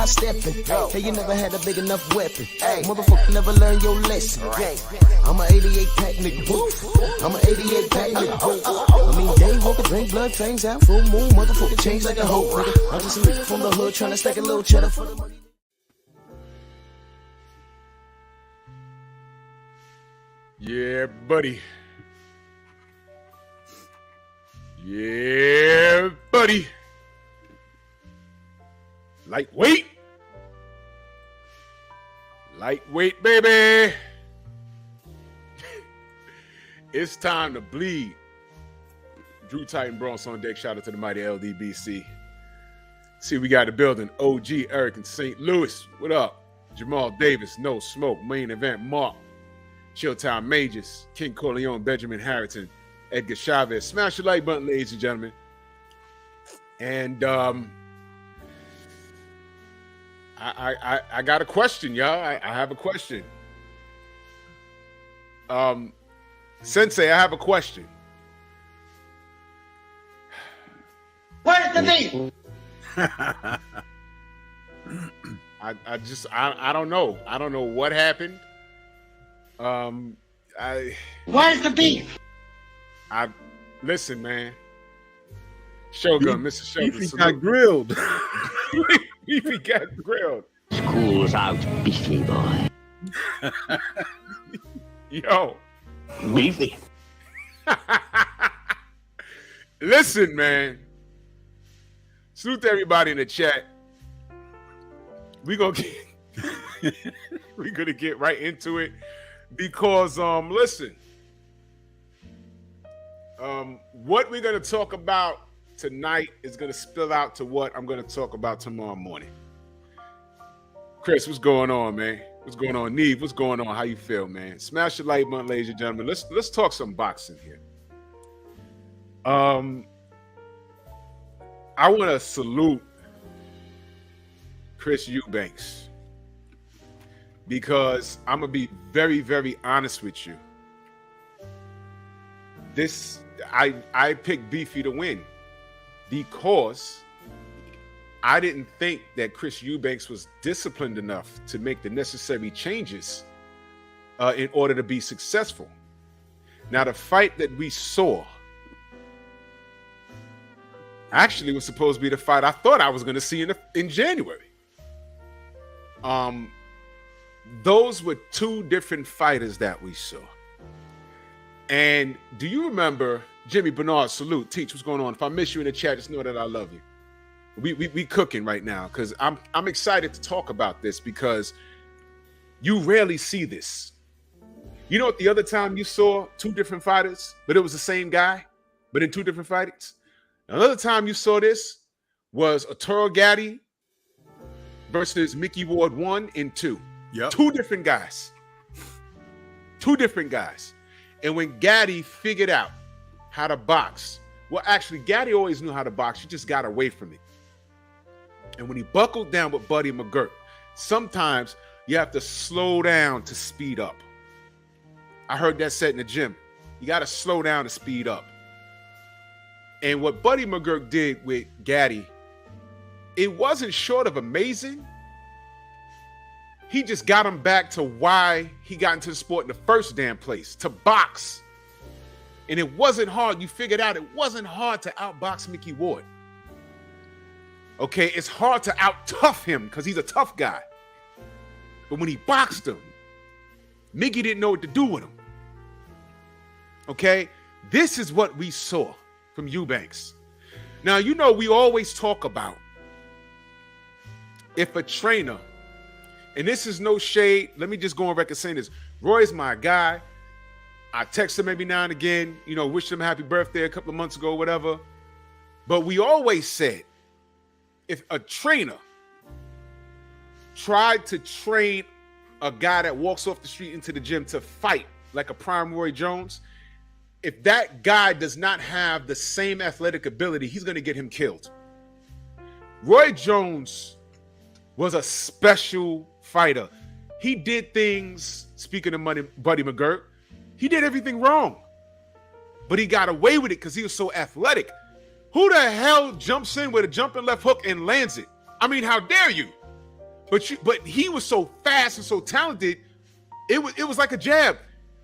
stepping. Hey, you never had a big enough weapon. Motherfucker never learned your lesson. I'm an 88 pack nigga. I'm an 88 pack nigga. I mean, day walker, drink blood, fangs out, full moon, motherfucker change like a hoe, nigga. I'm just a nigga from the hood trying to stack a little cheddar for the money. Yeah, buddy. Yeah, buddy. Lightweight. Lightweight, baby. It's time to bleed. Drew Titan Bronx on deck. Shout out to the mighty LDBC. See, we got the building. OG, Eric in St. Louis. What up? Jamal Davis, No Smoke. Main event, Mark. Chilltown Majors. King Corleone, Benjamin Harrington. Edgar Chavez. Smash the like button, ladies and gentlemen. And I got a question, y'all. I have a question. Sensei, I have a question. Where's the beef? I don't know. I don't know what happened. Where's the beef? Listen, man. Shogun, Mr. Shogun. Beefy got grilled. Beefy got grilled. School's out, Beefy boy. Yo. Beefy. Listen, man. Salute to everybody in the chat. We're gonna get right into it because listen. What we're gonna talk about tonight is gonna spill out to what I'm gonna talk about tomorrow morning. Chris, what's going on, man? What's going on? Neve, what's going on? How you feel, man? Smash the like button, ladies and gentlemen. Let's talk some boxing here. I want to salute Chris Eubanks because I'm gonna be very, very honest with you. I picked Beefy to win because I didn't think that Chris Eubanks was disciplined enough to make the necessary changes in order to be successful. Now, the fight that we saw actually was supposed to be the fight I thought I was going to see in January. Those were two different fighters that we saw. And do you remember Jimmy Bernard? Salute, Teach, what's going on? If I miss you in the chat, just know that I love you. We cooking right now because I'm excited to talk about this because you rarely see this. You know what? The other time you saw two different fighters, but it was the same guy, but in two different fightings. Another time you saw this was Arturo Gatti versus Mickey Ward 1 and 2. Yep. Two different guys. Two different guys. And when Gatti figured out how to box, well, actually, Gatti always knew how to box. He just got away from it. And when he buckled down with Buddy McGirt, sometimes you have to slow down to speed up. I heard that said in the gym. You got to slow down to speed up. And what Buddy McGirt did with Gatti, it wasn't short of amazing. He just got him back to why he got into the sport in the first damn place, to box. And it wasn't hard. You figured out it wasn't hard to outbox Mickey Ward. Okay, it's hard to out-tough him because he's a tough guy. But when he boxed him, Mickey didn't know what to do with him. Okay, this is what we saw from Eubanks. Now, you know, we always talk about if a trainer, and this is no shade, let me just go on record saying this. Roy's my guy. I text him every now and again, you know, wish him a happy birthday a couple of months ago, whatever. But we always said, if a trainer tried to train a guy that walks off the street into the gym to fight like a prime Roy Jones, if that guy does not have the same athletic ability, he's going to get him killed. Roy Jones was a special fighter. He did things, speaking of Buddy McGirt, he did everything wrong. But he got away with it because he was so athletic. Who the hell jumps in with a jumping left hook and lands it? I mean, how dare you? But he was so fast and so talented. It was like a jab.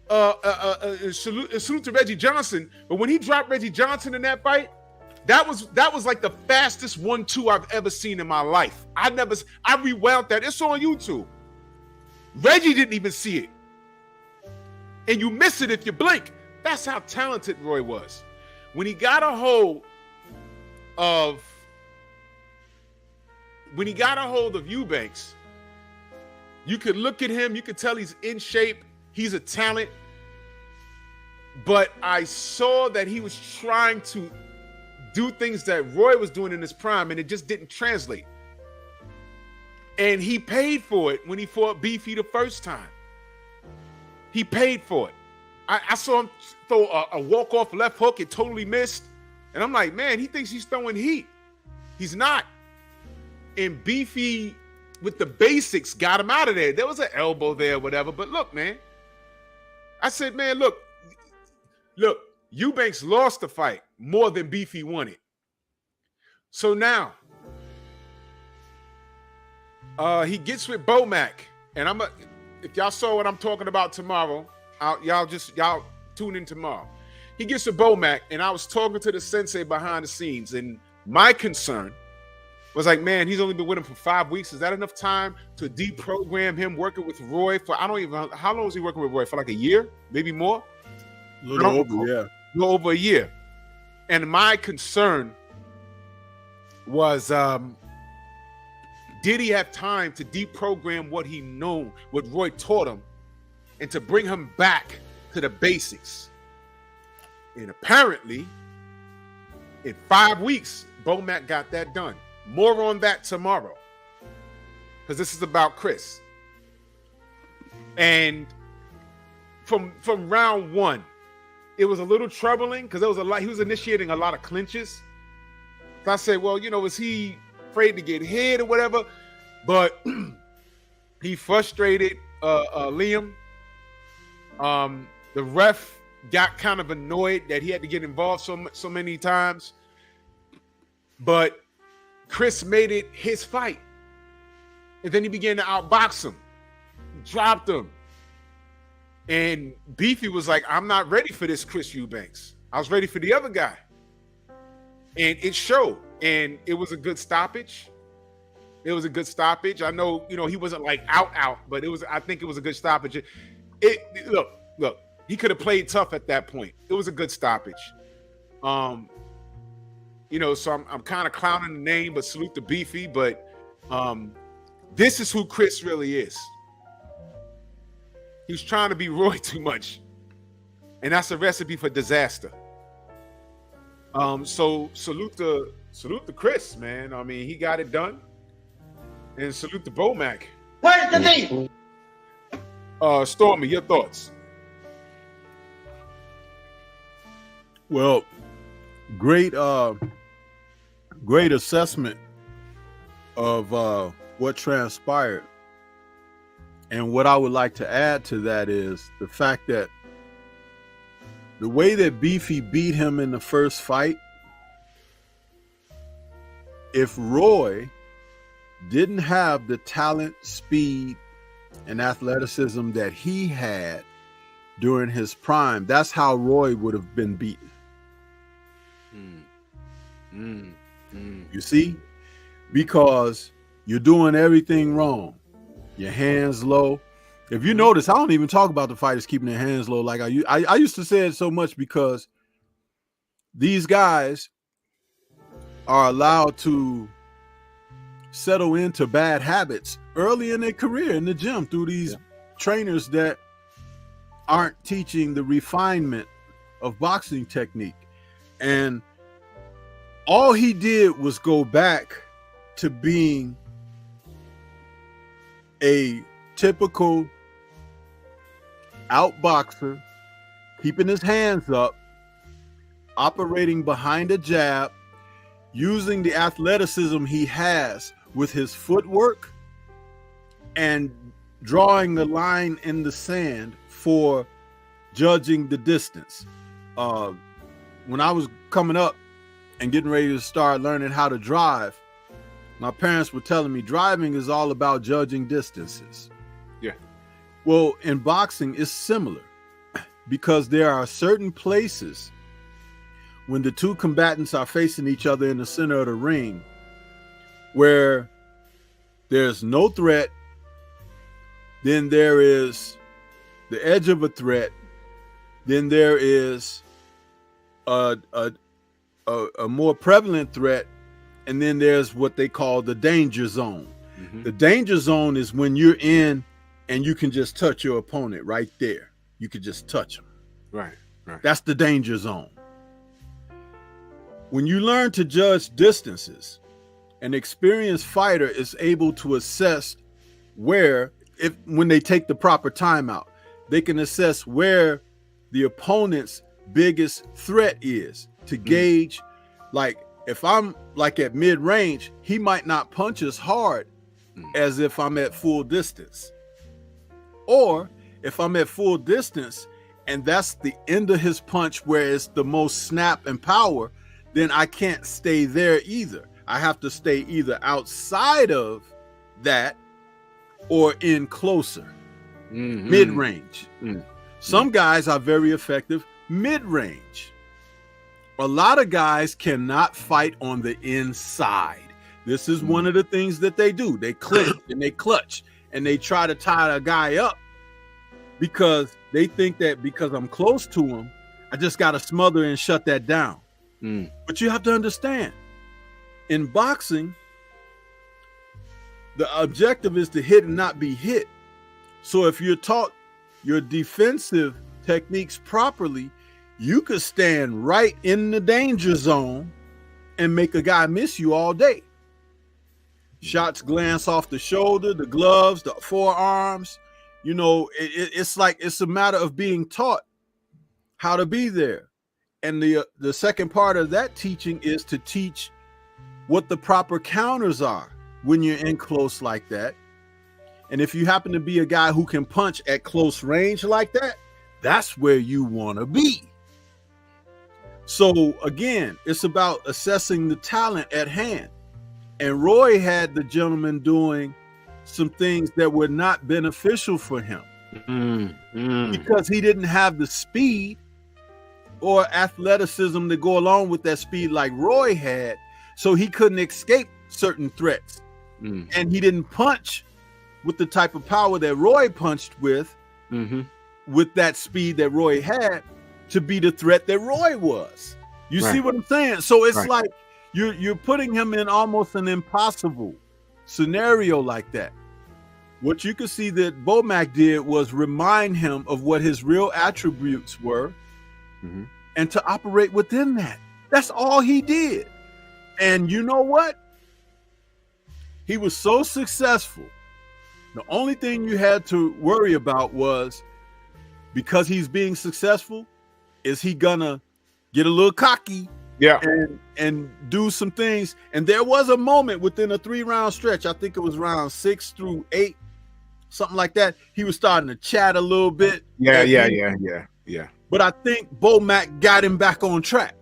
Salute to Reggie Johnson. But when he dropped Reggie Johnson in that fight, that was like the fastest 1-2 I've ever seen in my life. I rewound that. It's on YouTube. Reggie didn't even see it. And you miss it if you blink. That's how talented Roy was. When he got a hold of Eubanks, you could look at him, you could tell he's in shape, he's a talent. But I saw that he was trying to do things that Roy was doing in his prime, and it just didn't translate. And he paid for it when he fought Beefy the first time. He paid for it. I saw him throw a walk-off left hook. It totally missed. And I'm like, man, he thinks he's throwing heat. He's not. And Beefy, with the basics, got him out of there. There was an elbow there, whatever. But look, man. I said, man, look, Eubanks lost the fight more than Beefy won it. So now, he gets with Bomac. And if y'all saw what I'm talking about tomorrow, y'all tune in tomorrow. He gets with Bomac, and I was talking to the sensei behind the scenes, and my concern was like, man, he's only been with him for 5 weeks. Is that enough time to deprogram him working with Roy for, I don't even know, how long was he working with Roy? For like a year, maybe more? A little over a year. And my concern was, did he have time to deprogram what he knew, what Roy taught him, and to bring him back to the basics? And apparently, in 5 weeks, Bomac got that done. More on that tomorrow, because this is about Chris. And from round one, it was a little troubling because there was a lot. He was initiating a lot of clinches. So I said, well, is he afraid to get hit or whatever? But he frustrated Liam. The ref got kind of annoyed that he had to get involved so many times. But Chris made it his fight. And then he began to outbox him. He dropped him. And Beefy was like, I'm not ready for this Chris Eubanks. I was ready for the other guy. And it showed. And it was a good stoppage. I know, he wasn't like out, but I think it was a good stoppage. Look, he could have played tough at that point. It was a good stoppage. So I'm kind of clowning the name, but salute to Beefy. But this is who Chris really is. He's trying to be Roy too much. And that's a recipe for disaster. So salute to Chris, man. I mean, he got it done. And salute to Bomac. Where's the beef? Stormy, your thoughts? Well, great assessment of what transpired. And what I would like to add to that is the fact that the way that Beefy beat him in the first fight, if Roy didn't have the talent, speed, and athleticism that he had during his prime, that's how Roy would have been beaten. You see? Because you're doing everything wrong. Your hands low. If you notice, I don't even talk about the fighters keeping their hands low like I used to say it so much, because these guys are allowed to settle into bad habits early in their career in the gym through these trainers that aren't teaching the refinement of boxing technique. And all he did was go back to being a typical outboxer, keeping his hands up, operating behind a jab, using the athleticism he has with his footwork, and drawing the line in the sand for judging the distance. When I was coming up and getting ready to start learning how to drive, my parents were telling me driving is all about judging distances. Yeah. Well, in boxing, it's similar because there are certain places when the two combatants are facing each other in the center of the ring where there's no threat, then there is the edge of a threat, then there is a more prevalent threat, and then there's what they call the danger zone. Mm-hmm. The danger zone is when you're in and you can just touch your opponent right there. You could just touch them. Right. Right. That's the danger zone. When you learn to judge distances, an experienced fighter is able to assess where, when they take the proper timeout, they can assess where the opponent's biggest threat is to gauge, like, if I'm like at mid-range, he might not punch as hard as if I'm at full distance. Or if I'm at full distance and that's the end of his punch where it's the most snap and power, then I can't stay there either. I have to stay either outside of that or in closer, mid-range. Some guys are very effective mid-range. A lot of guys cannot fight on the inside. This is one of the things that they do. They clinch and they clutch and they try to tie a guy up because they think that because I'm close to him, I just got to smother and shut that down. But you have to understand, in boxing, the objective is to hit and not be hit. So if you're taught your defensive techniques properly, you could stand right in the danger zone and make a guy miss you all day. Shots glance off the shoulder, the gloves, the forearms. You know, it's like it's a matter of being taught how to be there. And the second part of that teaching is to teach what the proper counters are when you're in close like that. And if you happen to be a guy who can punch at close range like that, that's where you want to be. So again, it's about assessing the talent at hand. And Roy had the gentleman doing some things that were not beneficial for him because he didn't have the speed or athleticism to go along with that speed like Roy had. So he couldn't escape certain threats. And he didn't punch with the type of power that Roy punched with that speed that Roy had to be the threat that Roy was. You see what I'm saying? So it's like you're putting him in almost an impossible scenario like that. What you could see that Bomac did was remind him of what his real attributes were and to operate within that. That's all he did. And you know what? He was so successful. The only thing you had to worry about was, because he's being successful, is he gonna get a little cocky and do some things? And there was a moment within a 3-round stretch, I think it was round 6 through 8, something like that. He was starting to chat a little bit. Yeah. But I think Bomac got him back on track.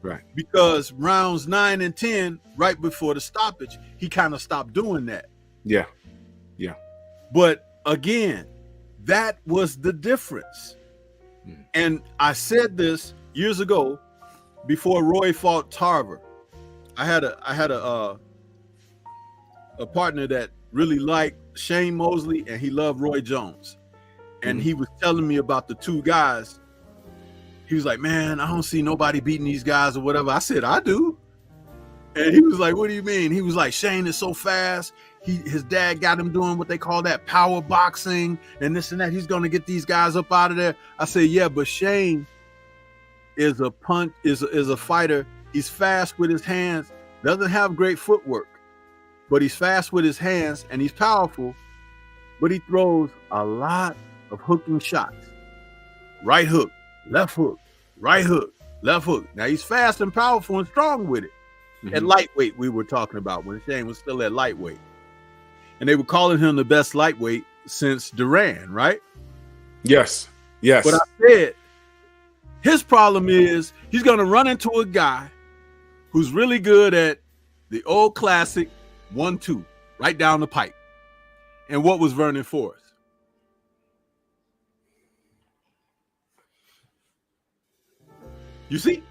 Right. Because rounds 9 and 10, right before the stoppage, he kind of stopped doing that. Yeah. But again, that was the difference. And I said this years ago before Roy fought Tarver. I had a partner that really liked Shane Mosley and he loved Roy Jones. And he was telling me about the two guys. He was like, man, I don't see nobody beating these guys or whatever. I said, I do. And he was like, what do you mean? He was like, Shane is so fast. His dad got him doing what they call that power boxing and this and that. He's going to get these guys up out of there. I said, yeah, but Shane is a fighter. He's fast with his hands, doesn't have great footwork, but he's fast with his hands and he's powerful, but he throws a lot of hooking shots. Right hook, left hook, right hook, left hook. Now he's fast and powerful and strong with it. At lightweight, we were talking about when Shane was still at lightweight. And they were calling him the best lightweight since Duran, right? Yes. But I said, his problem is he's going to run into a guy who's really good at the old classic 1-2, right down the pipe. And what was Vernon Forrest? You see,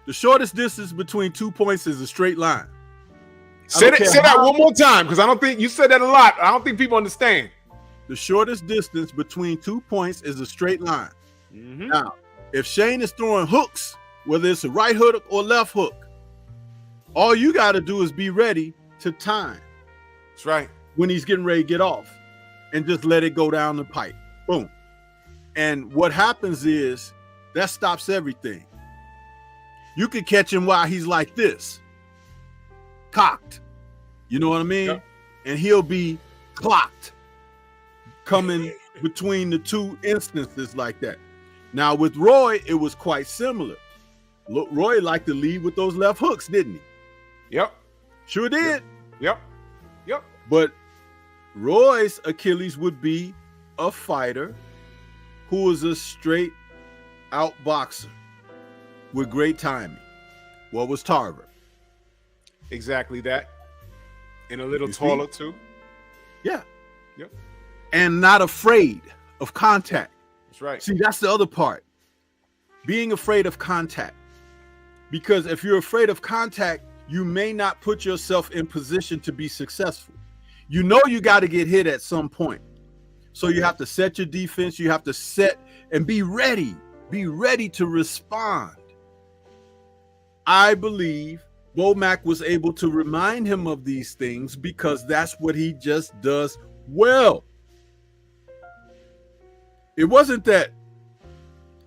the shortest distance between 2 points is a straight line. Say that one more time, because I don't think you said that a lot. I don't think people understand. The shortest distance between 2 points is a straight line. Now, if Shane is throwing hooks, whether it's a right hook or left hook, all you got to do is be ready to time. That's right. When he's getting ready to get off, and just let it go down the pipe. Boom. And what happens is that stops everything. You could catch him while he's like this, cocked. You know what I mean? Yep. And he'll be clocked, coming between the two instances like that. Now with Roy, it was quite similar. Look, Roy liked to lead with those left hooks, didn't he? Yep. Sure did. Yep. But Roy's Achilles would be a fighter who was a straight out boxer with great timing. What was Tarver? Exactly that. And a little You taller see? too. Yeah. Yep. And not afraid of contact. That's right. See, that's the other part. Being afraid of contact. Because if you're afraid of contact, you may not put yourself in position to be successful. You know you got to get hit at some point. So you have to set your defense. You have to set and be ready. Be ready to respond. I believe Bomac was able to remind him of these things because that's what he just does well. It wasn't that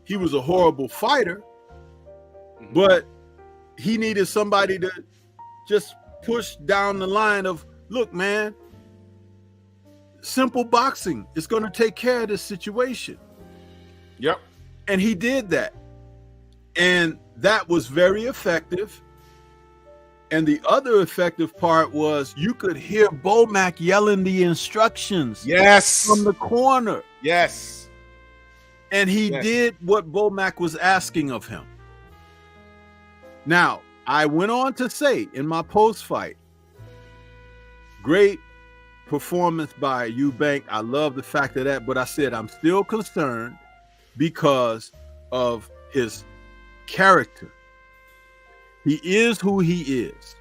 he was a horrible fighter, but he needed somebody to just push down the line of, look, man, simple boxing is going to take care of this situation. Yep. And he did that. And that was very effective. And the other effective part was you could hear Bomac yelling the instructions Yes. from the corner. Yes. And he Yes. did what Bomac was asking of him. Now, I went on to say in my post-fight, great performance by Eubank. I love the fact of that, but I said I'm still concerned because of his character. He is who he is.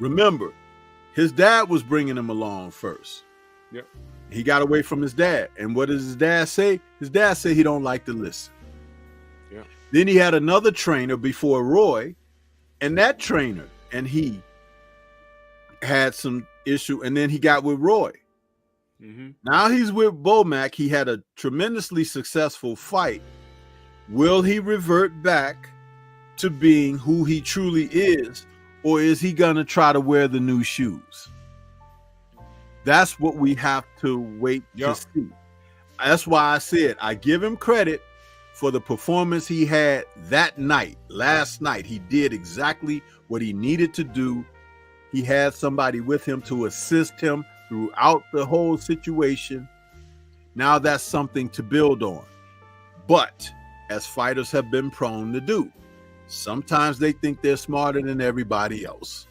Remember, his dad was bringing him along first. Yep. He got away from his dad. And what does his dad say? His dad said he don't like to listen. Yeah. Then he had another trainer before Roy, and that trainer and he had some issue, and then he got with Roy. Now he's with Bomac. He had a tremendously successful fight. Will he revert back to being who he truly is, or is he gonna try to wear the new shoes? That's what we have to wait to see. That's why I said I give him credit for the performance he had that night. Last night, he did exactly what he needed to do. He had somebody with him to assist him throughout the whole situation. Now that's something to build on. But as fighters have been prone to do, sometimes they think they're smarter than everybody else.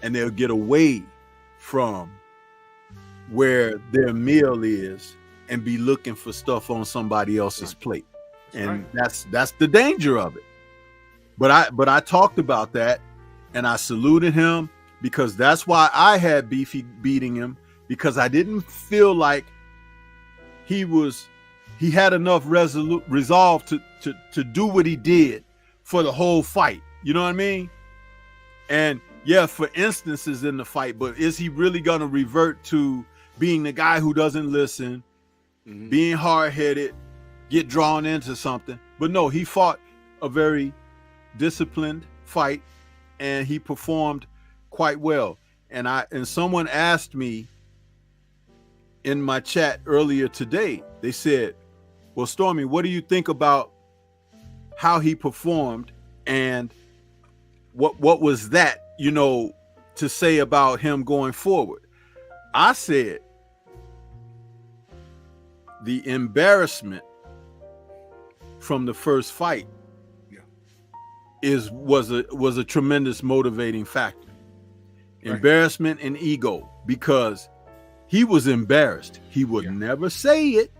And they'll get away from where their meal is and be looking for stuff on somebody else's plate. And that's the danger of it. But I talked about that, and I saluted him, because that's why I had Beefy beating him, because I didn't feel like he had enough resolve to do what he did for the whole fight. You know what I mean? And yeah, for instances in the fight, but is he really going to revert to being the guy who doesn't listen, being hard-headed, get drawn into something? But no, he fought a very disciplined fight, and he performed quite well. And someone asked me in my chat earlier today, they said, well, Stormy, what do you think about how he performed, and what was that, to say about him going forward? I said the embarrassment from the first fight was a tremendous motivating factor. Embarrassment and ego, because he was embarrassed. He would never say it,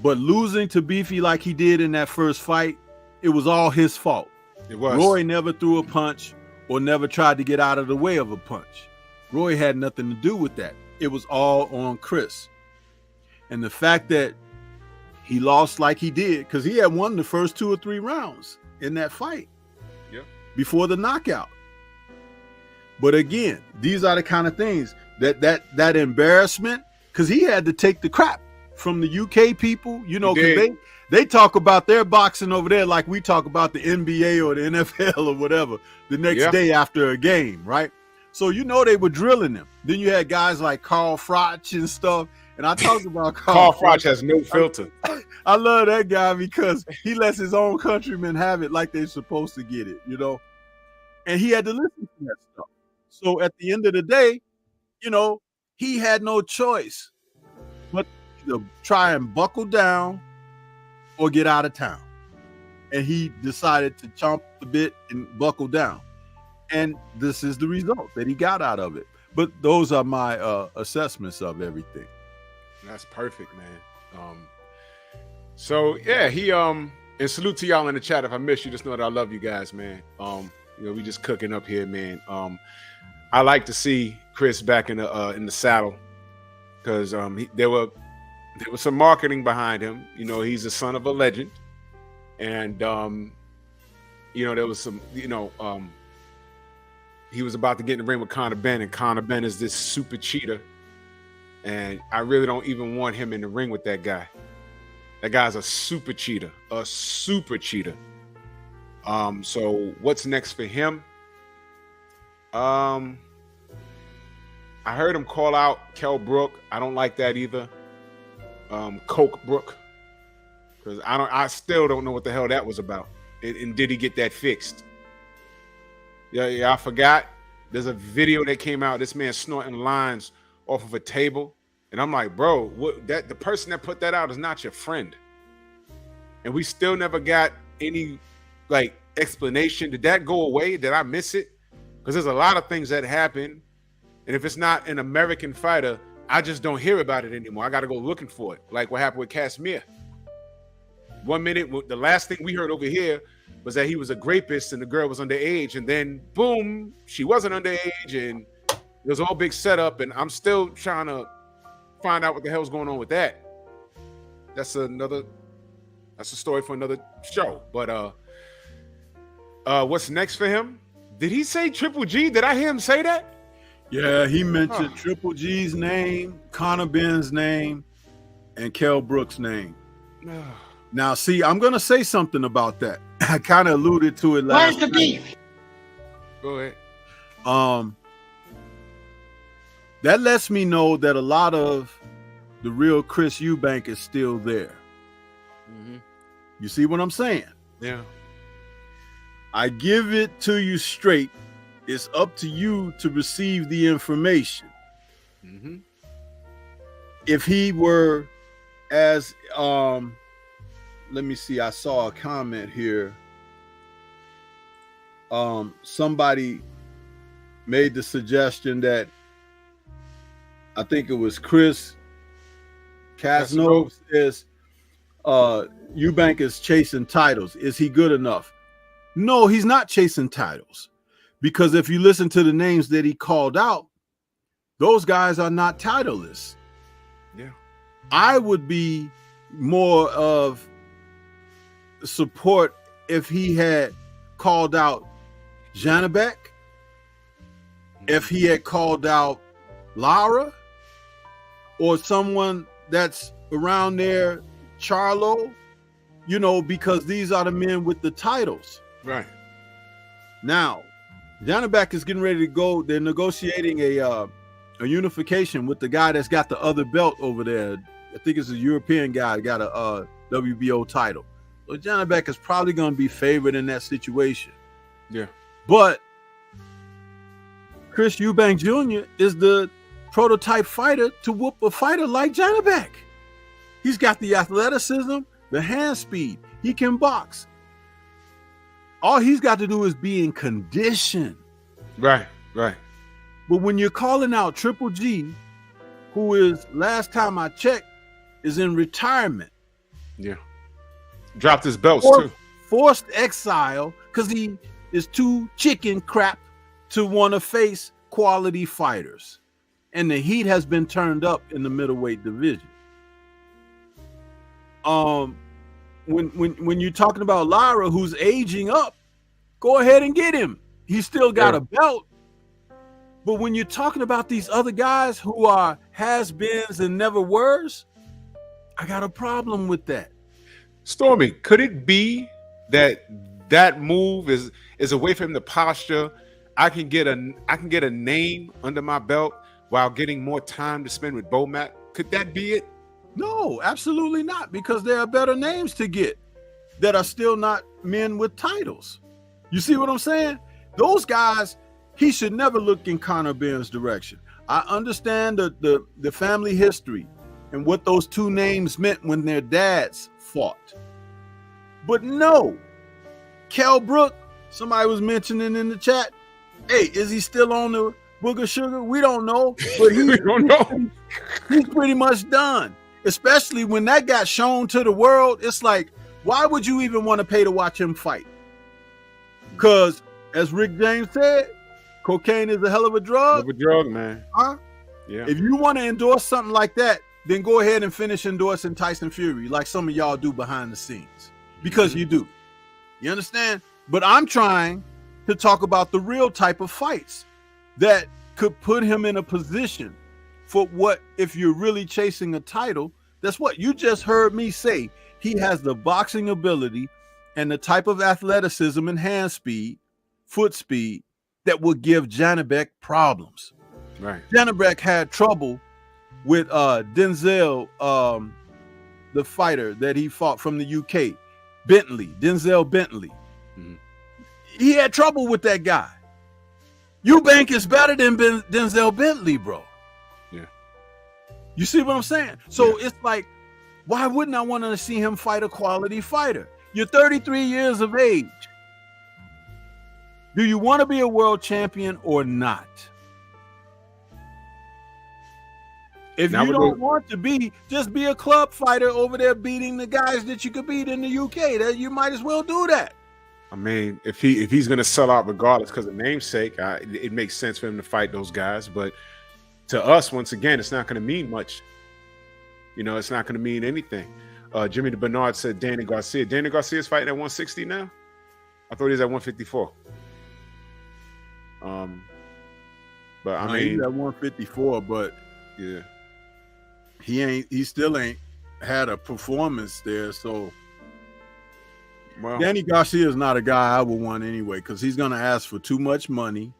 but losing to Beefy like he did in that first fight, it was all his fault. It was. Roy never threw a punch or never tried to get out of the way of a punch. Roy had nothing to do with that. It was all on Chris. And the fact that he lost like he did, because he had won the first 2 or 3 rounds in that fight before the knockout. But again, these are the kind of things that embarrassment, because he had to take the crap from the UK people, you know, because they talk about their boxing over there like we talk about the NBA or the NFL or whatever the next day after a game, right? So you know they were drilling them. Then you had guys like Carl Froch and stuff. And I talked about Carl Froch has no filter. I love that guy because he lets his own countrymen have it like they're supposed to get it, you know? And he had to listen to that stuff. So at the end of the day, you know, he had no choice but to try and buckle down or get out of town. And he decided to chomp the bit and buckle down. And this is the result that he got out of it. But those are my assessments of everything. That's perfect, man. So yeah, he and salute to y'all in the chat. If I miss you, just know that I love you guys, man. You know, we just cooking up here, man. I like to see Chris back in the saddle because there was some marketing behind him. You know, he's the son of a legend, and you know, there was some, you know, he was about to get in the ring with Conor Benn, and Conor Benn is this super cheater. And I really don't even want him in the ring with that guy. That guy's a super cheater, So what's next for him? I heard him call out Kell Brook. I don't like that either. Coke Brook, because I still don't know what the hell that was about. And did he get that fixed? Yeah, I forgot. There's a video that came out. This man snorting lines off of a table. And I'm like, bro, the person that put that out is not your friend. And we still never got any like explanation. Did that go away? Did I miss it? Because there's a lot of things that happen. And if it's not an American fighter, I just don't hear about it anymore. I got to go looking for it. Like what happened with Casimir. 1 minute, the last thing we heard over here was that he was a rapist and the girl was underage. And then boom, she wasn't underage. And it was a whole big setup. And I'm still trying to find out what the hell's going on with that. That's a story for another show. But what's next for him? Did he say Triple G? Did I hear him say that? Yeah, he mentioned Triple G's name, Conor Benn's name, and Kell Brook's name. Now, see, I'm gonna say something about that. I kind of alluded to it last Where's the beef? Go ahead. That lets me know that a lot of the real Chris Eubank is still there. Mm-hmm. You see what I'm saying? Yeah. I give it to you straight. It's up to you to receive the information. Mm-hmm. If he were as, let me see, I saw a comment here. Somebody made the suggestion that I think it was Chris Casno says Eubank is chasing titles. Is he good enough? No, he's not chasing titles. Because if you listen to the names that he called out, those guys are not titleless. Yeah. I would be more of support if he had called out Janabek, if he had called out Lara, or someone that's around there, Charlo, you know, because these are the men with the titles. Right. Now, Janabek is getting ready to go. They're negotiating a unification with the guy that's got the other belt over there. I think it's a European guy, got a WBO title. So Janabek is probably going to be favored in that situation. Yeah. But Chris Eubank Jr. is the prototype fighter to whoop a fighter like Janabek. He's got the athleticism, the hand speed. He can box. All he's got to do is be in condition. Right. Right. But when you're calling out Triple G, who is, last time I checked, is in retirement. Yeah. Dropped his belts too. Forced exile because he is too chicken crap to want to face quality fighters. And the heat has been turned up in the middleweight division. When you're talking about Lara, who's aging up, go ahead and get him. He's still got a belt. But when you're talking about these other guys who are has-beens and never weres, I got a problem with that. Stormy, could it be that move is a way for him to posture? I can get a name under my belt while getting more time to spend with Bomac. Could that be it? No, absolutely not, because there are better names to get that are still not men with titles. You see what I'm saying? Those guys, he should never look in Conor Ben's direction. I understand the family history and what those two names meant when their dads fought. But no, Kell Brook, somebody was mentioning in the chat, hey, is he still on the Booger Sugar? We don't know, but We don't know. He's pretty much done. Especially when that got shown to the world, it's like, why would you even want to pay to watch him fight? Because, as Rick James said, cocaine is a hell of a drug. Of a drug, man. Huh? Yeah. If you want to endorse something like that, then go ahead and finish endorsing Tyson Fury, like some of y'all do behind the scenes, because you do. You understand? But I'm trying to talk about the real type of fights that could put him in a position for what, if you're really chasing a title, that's what you just heard me say. He has the boxing ability and the type of athleticism and hand speed, foot speed, that will give Janibek problems. Right. Janibek had trouble with Denzel, the fighter that he fought from the UK, Denzel Bentley. Mm-hmm. He had trouble with that guy. Eubank is better than Denzel Bentley, bro. Yeah. You see what I'm saying? So it's like, why wouldn't I want to see him fight a quality fighter? You're 33 years of age. Do you want to be a world champion or not? If you don't want to be, just be a club fighter over there beating the guys that you could beat in the UK. That you might as well do that. I mean, if he's going to sell out regardless because of namesake, it makes sense for him to fight those guys. But to us, once again, it's not going to mean much. You know, it's not going to mean anything. Jimmy Bernard said Danny Garcia. Danny Garcia's fighting at 160 now? I thought he was at 154. But I mean, he's at 154, but yeah, he still ain't had a performance there. So well, Danny Garcia is not a guy I would want anyway, because he's going to ask for too much money.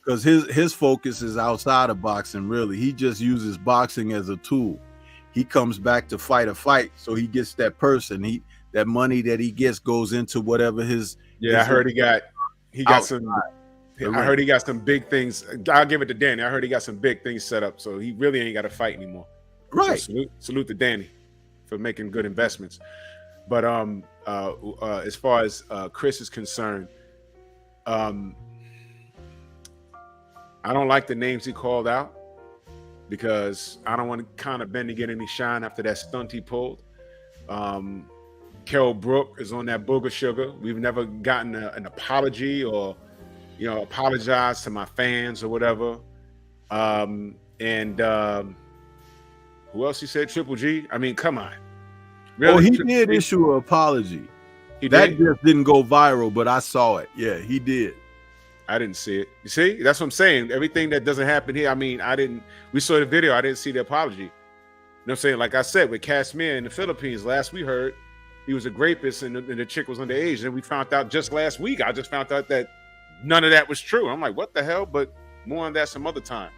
Because his focus is outside of boxing. Really, he just uses boxing as a tool. He comes back to fight a fight, so he gets that person. That money that he gets goes into whatever his. Yeah, I heard he got outside. some. I heard he got some big things. I'll give it to Danny. I heard he got some big things set up, so he really ain't got to fight anymore. Right. So salute to Danny for making good investments. But as far as Chris is concerned, I don't like the names he called out because I don't want Conor Ben to get any shine after that stunt he pulled. Kell Brook is on that booger sugar. We've never gotten an apology or apologize to my fans or whatever. Who else he said? Triple G? I mean, come on. Really? Oh, he did issue an apology. That just didn't go viral, but I saw it. Yeah, he did. I didn't see it. You see? That's what I'm saying. Everything that doesn't happen here, I mean, we saw the video. I didn't see the apology. You know what I'm saying? Like I said, with Casimir in the Philippines, last we heard, he was a rapist and the chick was underage. And we found out just last week, I just found out that none of that was true. I'm like, what the hell? But more on that some other time.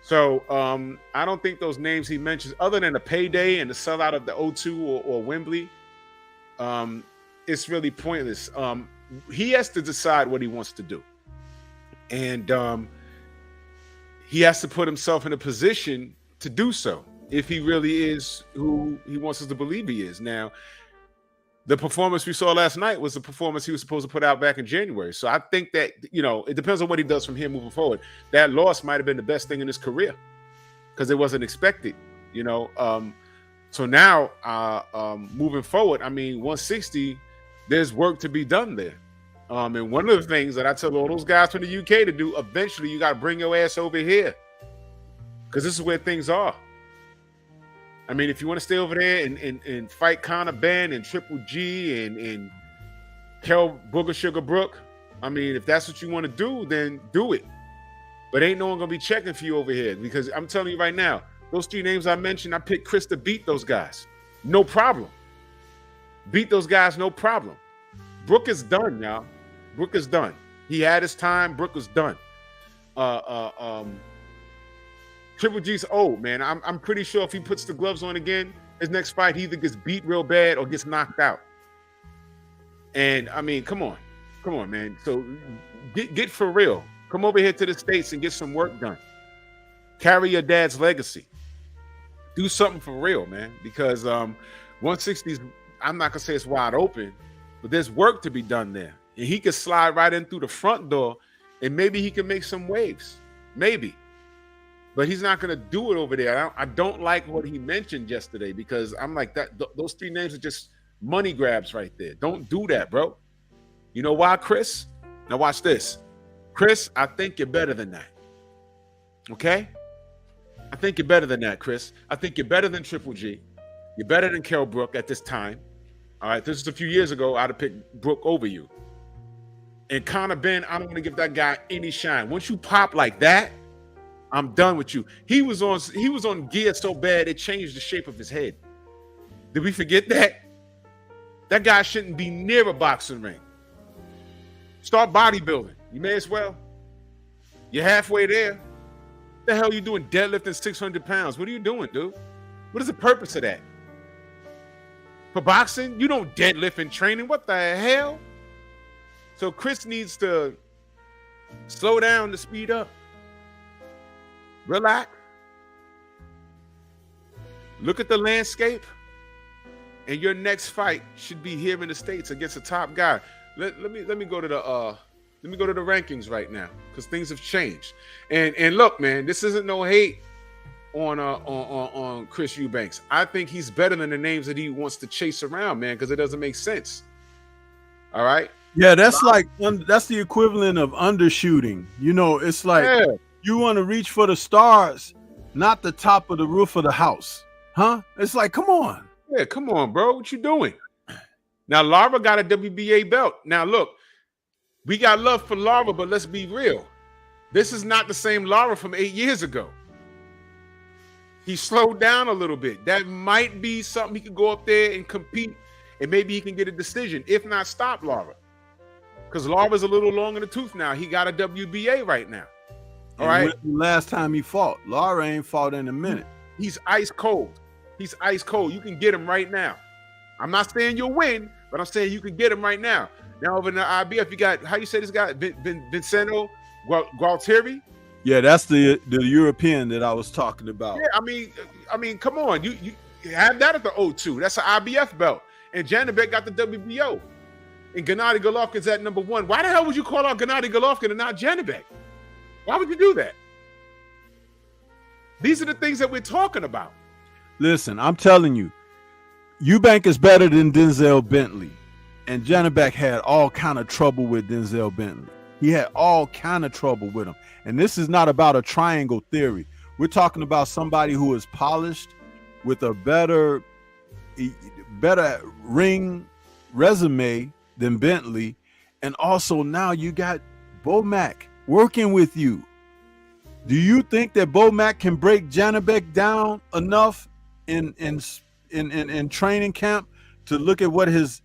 So I don't think those names he mentions, other than the payday and the sellout of the O2 or Wembley, it's really pointless. He has to decide what he wants to do. And he has to put himself in a position to do so if he really is who he wants us to believe he is. Now, The performance we saw last night was the performance he was supposed to put out back in January. So I think that, it depends on what he does from here moving forward. That loss might have been the best thing in his career because it wasn't expected, So now, moving forward, 160, there's work to be done there. And one of the things that I tell all those guys from the UK to do, eventually you got to bring your ass over here because this is where things are. If you want to stay over there and fight Conor Ben and Triple G and Kell Brook, if that's what you want to do, then do it. But ain't no one going to be checking for you over here because I'm telling you right now, those 3 names I mentioned, I picked Chris to beat those guys. No problem. Beat those guys, no problem. Brook is done, y'all. Brook is done. He had his time. Brook was done. Triple G's old, man. I'm pretty sure if he puts the gloves on again, his next fight, he either gets beat real bad or gets knocked out. And come on, man. So get for real. Come over here to the States and get some work done. Carry your dad's legacy. Do something for real, man. Because 160's, I'm not gonna say it's wide open, but there's work to be done there. And he could slide right in through the front door, and maybe he can make some waves. Maybe. But he's not going to do it over there. I don't like what he mentioned yesterday because I'm like, those 3 names are just money grabs right there. Don't do that, bro. You know why, Chris? Now watch this. Chris, I think you're better than that. Okay? I think you're better than that, Chris. I think you're better than Triple G. You're better than Kell Brook at this time. All right, this is a few years ago. I'd have picked Brook over you. And Conor Ben, I don't want to give that guy any shine. Once you pop like that, I'm done with you. He was on gear so bad it changed the shape of his head. Did we forget that? That guy shouldn't be near a boxing ring. Start bodybuilding. You may as well. You're halfway there. What the hell are you doing deadlifting 600 pounds? What are you doing, dude? What is the purpose of that? For boxing? You don't deadlift in training. What the hell? So Chris needs to slow down to speed up. Relax. Look at the landscape. And your next fight should be here in the States against a top guy. Let me go to the rankings right now because things have changed. And look, man, this isn't no hate on Chris Eubanks. I think he's better than the names that he wants to chase around, man, because it doesn't make sense. All right. Yeah, that's that's the equivalent of undershooting. It's like you want to reach for the stars, not the top of the roof of the house. Huh? It's like, come on. Yeah, come on, bro. What you doing? Now, Lara got a WBA belt. Now, look, we got love for Lara, but let's be real. This is not the same Lara from 8 years ago. He slowed down a little bit. That might be something he could go up there and compete, and maybe he can get a decision. If not, stop Lara. Because Lara's a little long in the tooth now. He got a WBA right now. All right. Last time he fought, Lara ain't fought in a minute. He's ice cold. He's ice cold. You can get him right now. I'm not saying you'll win, but I'm saying you can get him right now. Now over in the IBF, you got, how you say this guy, Vincento Gualtieri? Yeah, that's the European that I was talking about. Yeah, I mean, come on. You have that at the O2. That's an IBF belt. And Janibek got the WBO. And Gennady Golovkin's at number 1. Why the hell would you call out Gennady Golovkin and not Janibek? Why would you do that? These are the things that we're talking about. Listen, I'm telling you, Eubank is better than Denzel Bentley. And Janibek had all kind of trouble with Denzel Bentley. He had all kind of trouble with him. And this is not about a triangle theory. We're talking about somebody who is polished with a better ring resume than Bentley. And also now you got Bomac working with you. Do you think that Bomac can break Janibek down enough in training camp to look at what his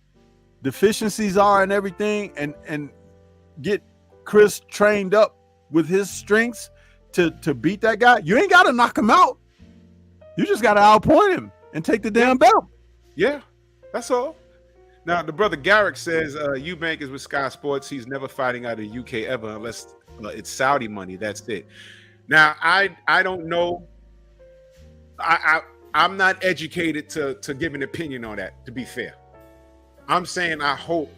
deficiencies are and everything and get Chris trained up with his strengths to beat that guy? You ain't got to knock him out. You just got to outpoint him and take the damn belt. Yeah, that's all. Now, the brother Garrick says Eubank is with Sky Sports. He's never fighting out of the UK ever unless it's Saudi money. That's it. Now, I don't know. I'm not educated to give an opinion on that, to be fair. I'm saying I hope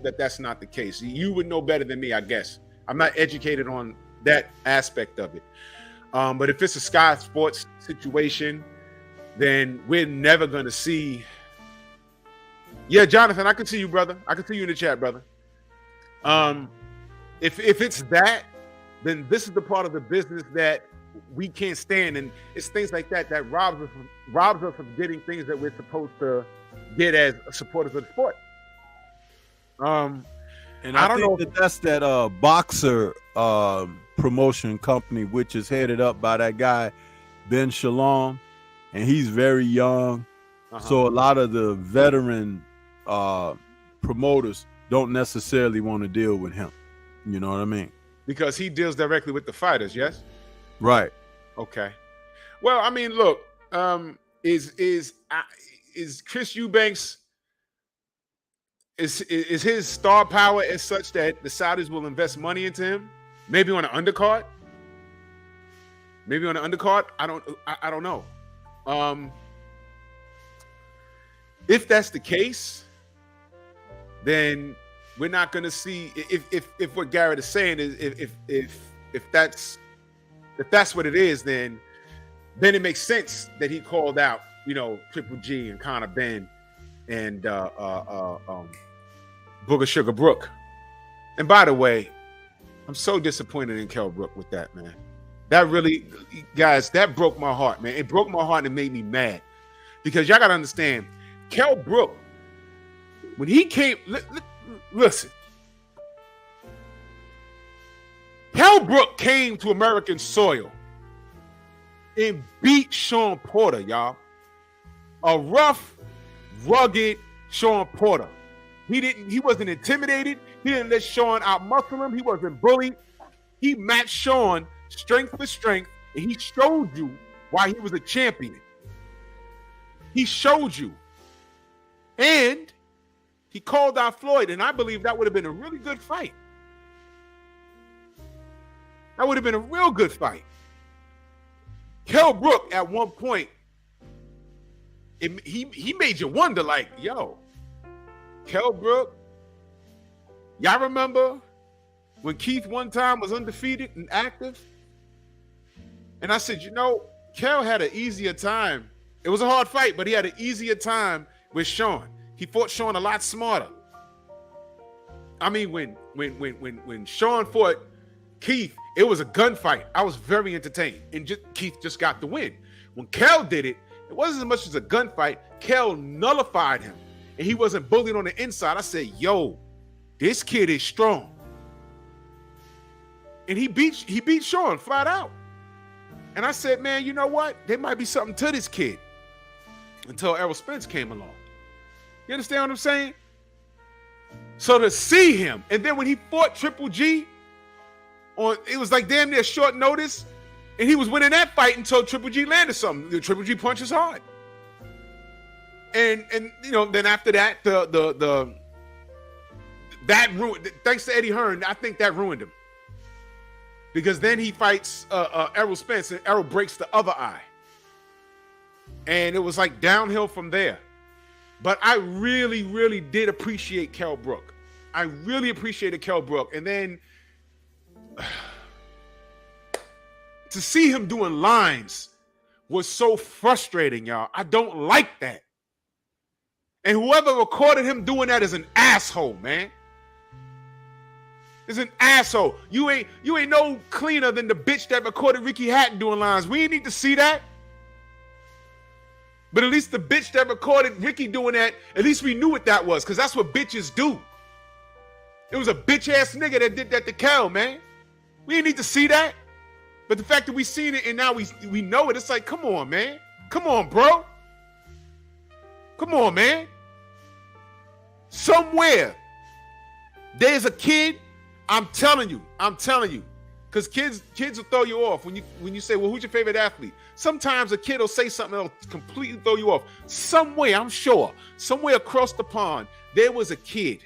that that's not the case. You would know better than me, I guess. I'm not educated on that aspect of it. But if it's a Sky Sports situation, then we're never going to see. Yeah, Jonathan, I can see you, brother. I can see you in the chat, brother. If it's that, then this is the part of the business that we can't stand, and it's things like that that robs us from getting things that we're supposed to get as supporters of the sport. And I don't know if that's that boxer promotion company, which is headed up by that guy Ben Shalom, and he's very young. So a lot of the veteran promoters don't necessarily want to deal with him. You know what I mean? Because he deals directly with the fighters, yes? Right. Okay. Well, I mean, look, is Chris Eubanks, is his star power as such that the Saudis will invest money into him? Maybe on an undercard? I don't know. If that's the case, then we're not going to see if what Garrett is saying is if that's what it is, then it makes sense that he called out, Triple G and Conor Ben and Booger Sugar Brook. And by the way, I'm so disappointed in Kell Brook with that, man. That really, guys, that broke my heart, man. It broke my heart and it made me mad. Because y'all got to understand, Kell Brook, when he came, listen. Kell Brook came to American soil and beat Sean Porter, y'all. A rough, rugged Sean Porter. He wasn't intimidated. He didn't let Sean outmuscle him. He wasn't bullied. He matched Sean strength for strength, and he showed you why he was a champion. He showed you. And he called out Floyd, and I believe that would have been a really good fight. That would have been a real good fight. Kell Brook, at one point, he made you wonder, like, yo, Kell Brook, y'all remember when Keith one time was undefeated and active? And I said, Kell had an easier time. It was a hard fight, but he had an easier time with Sean. He fought Sean a lot smarter. I mean, when Sean fought Keith, it was a gunfight. I was very entertained, and Keith just got the win. When Kell did it, it wasn't as much as a gunfight. Kell nullified him, and he wasn't bullied on the inside. I said, yo, this kid is strong. And he beat Sean flat out. And I said, man, you know what? There might be something to this kid. Until Errol Spence came along. You understand what I'm saying? So to see him, and then when he fought Triple G, it was like damn near short notice, and he was winning that fight until Triple G landed something. The Triple G punches hard. And then after that, that ruined, thanks to Eddie Hearn, I think that ruined him. Because then he fights Errol Spence, and Errol breaks the other eye. And it was like downhill from there. But I really, really did appreciate Kell Brook. I really appreciated Kell Brook. And then to see him doing lines was so frustrating, y'all. I don't like that. And whoever recorded him doing that is an asshole, man. Is an asshole. You ain't no cleaner than the bitch that recorded Ricky Hatton doing lines. We ain't need to see that. But at least the bitch that recorded Ricky doing that, at least we knew what that was, because that's what bitches do. It was a bitch-ass nigga that did that to Kell, man. We didn't need to see that. But the fact that we seen it and now we know it, it's like, come on, man. Come on, bro. Come on, man. Somewhere there's a kid, I'm telling you, because kids will throw you off when you say, well, who's your favorite athlete? Sometimes a kid will say something that'll completely throw you off. Somewhere, I'm sure, somewhere across the pond, there was a kid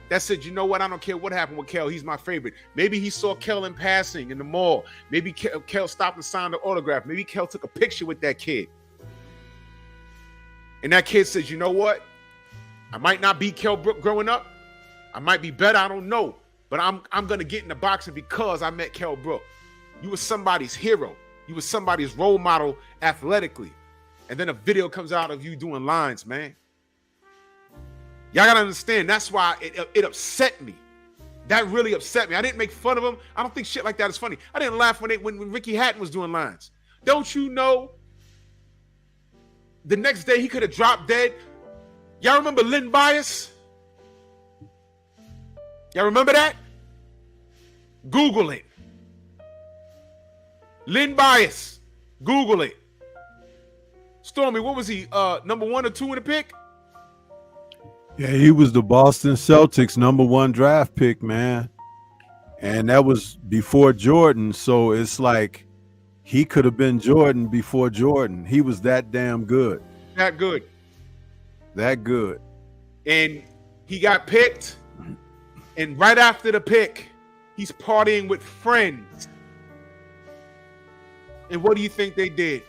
that said, you know what, I don't care what happened with Kell, he's my favorite. Maybe he saw Kell in passing in the mall. Maybe Kell stopped and signed an autograph. Maybe Kell took a picture with that kid. And that kid says, you know what? I might not be Kell Brook growing up. I might be better. I don't know. But I'm gonna get into boxing because I met Kell Brook. You were somebody's hero. You were somebody's role model athletically. And then a video comes out of you doing lines, man. Y'all gotta understand, that's why it upset me. That really upset me. I didn't make fun of him. I don't think shit like that is funny. I didn't laugh when Ricky Hatton was doing lines. Don't you know the next day he could have dropped dead? Y'all remember Lynn Bias? Y'all remember that? Google it. Lynn Bias. Google it. Stormy, what was he? Number 1 or 2 in the pick? Yeah, he was the Boston Celtics #1 draft pick, man. And that was before Jordan. So it's like he could have been Jordan before Jordan. He was that damn good. That good. That good. And he got picked. And right after the pick, he's partying with friends. And what do you think they did?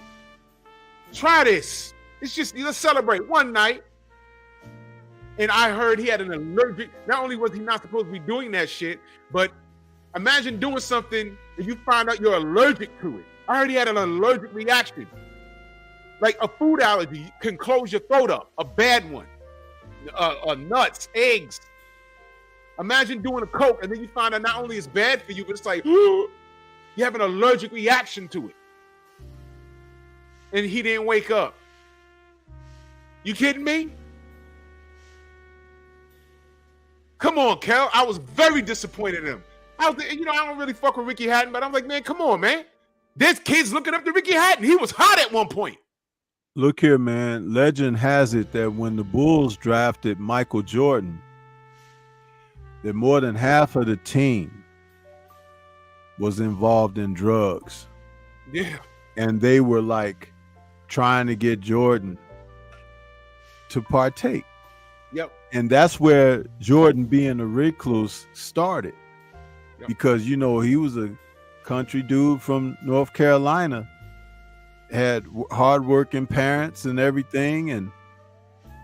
Try this. It's just, let's celebrate one night. And I heard he had an allergic. Not only was he not supposed to be doing that shit, but imagine doing something and you find out you're allergic to it. I heard he had an allergic reaction. Like a food allergy can close your throat up. A bad one. Nuts, eggs. Imagine doing a Coke and then you find out not only it's bad for you, but it's like, you have an allergic reaction to it. And he didn't wake up. You kidding me? Come on, Kell. I was very disappointed in him. I don't really fuck with Ricky Hatton, but I'm like, man, come on, man. There's kids looking up to Ricky Hatton. He was hot at one point. Look here, man. Legend has it that when the Bulls drafted Michael Jordan, that more than half of the team was involved in drugs. Yeah. And they were like trying to get Jordan to partake. Yep. And that's where Jordan being a recluse started. Yep. Because, he was a country dude from North Carolina, had hardworking parents and everything. And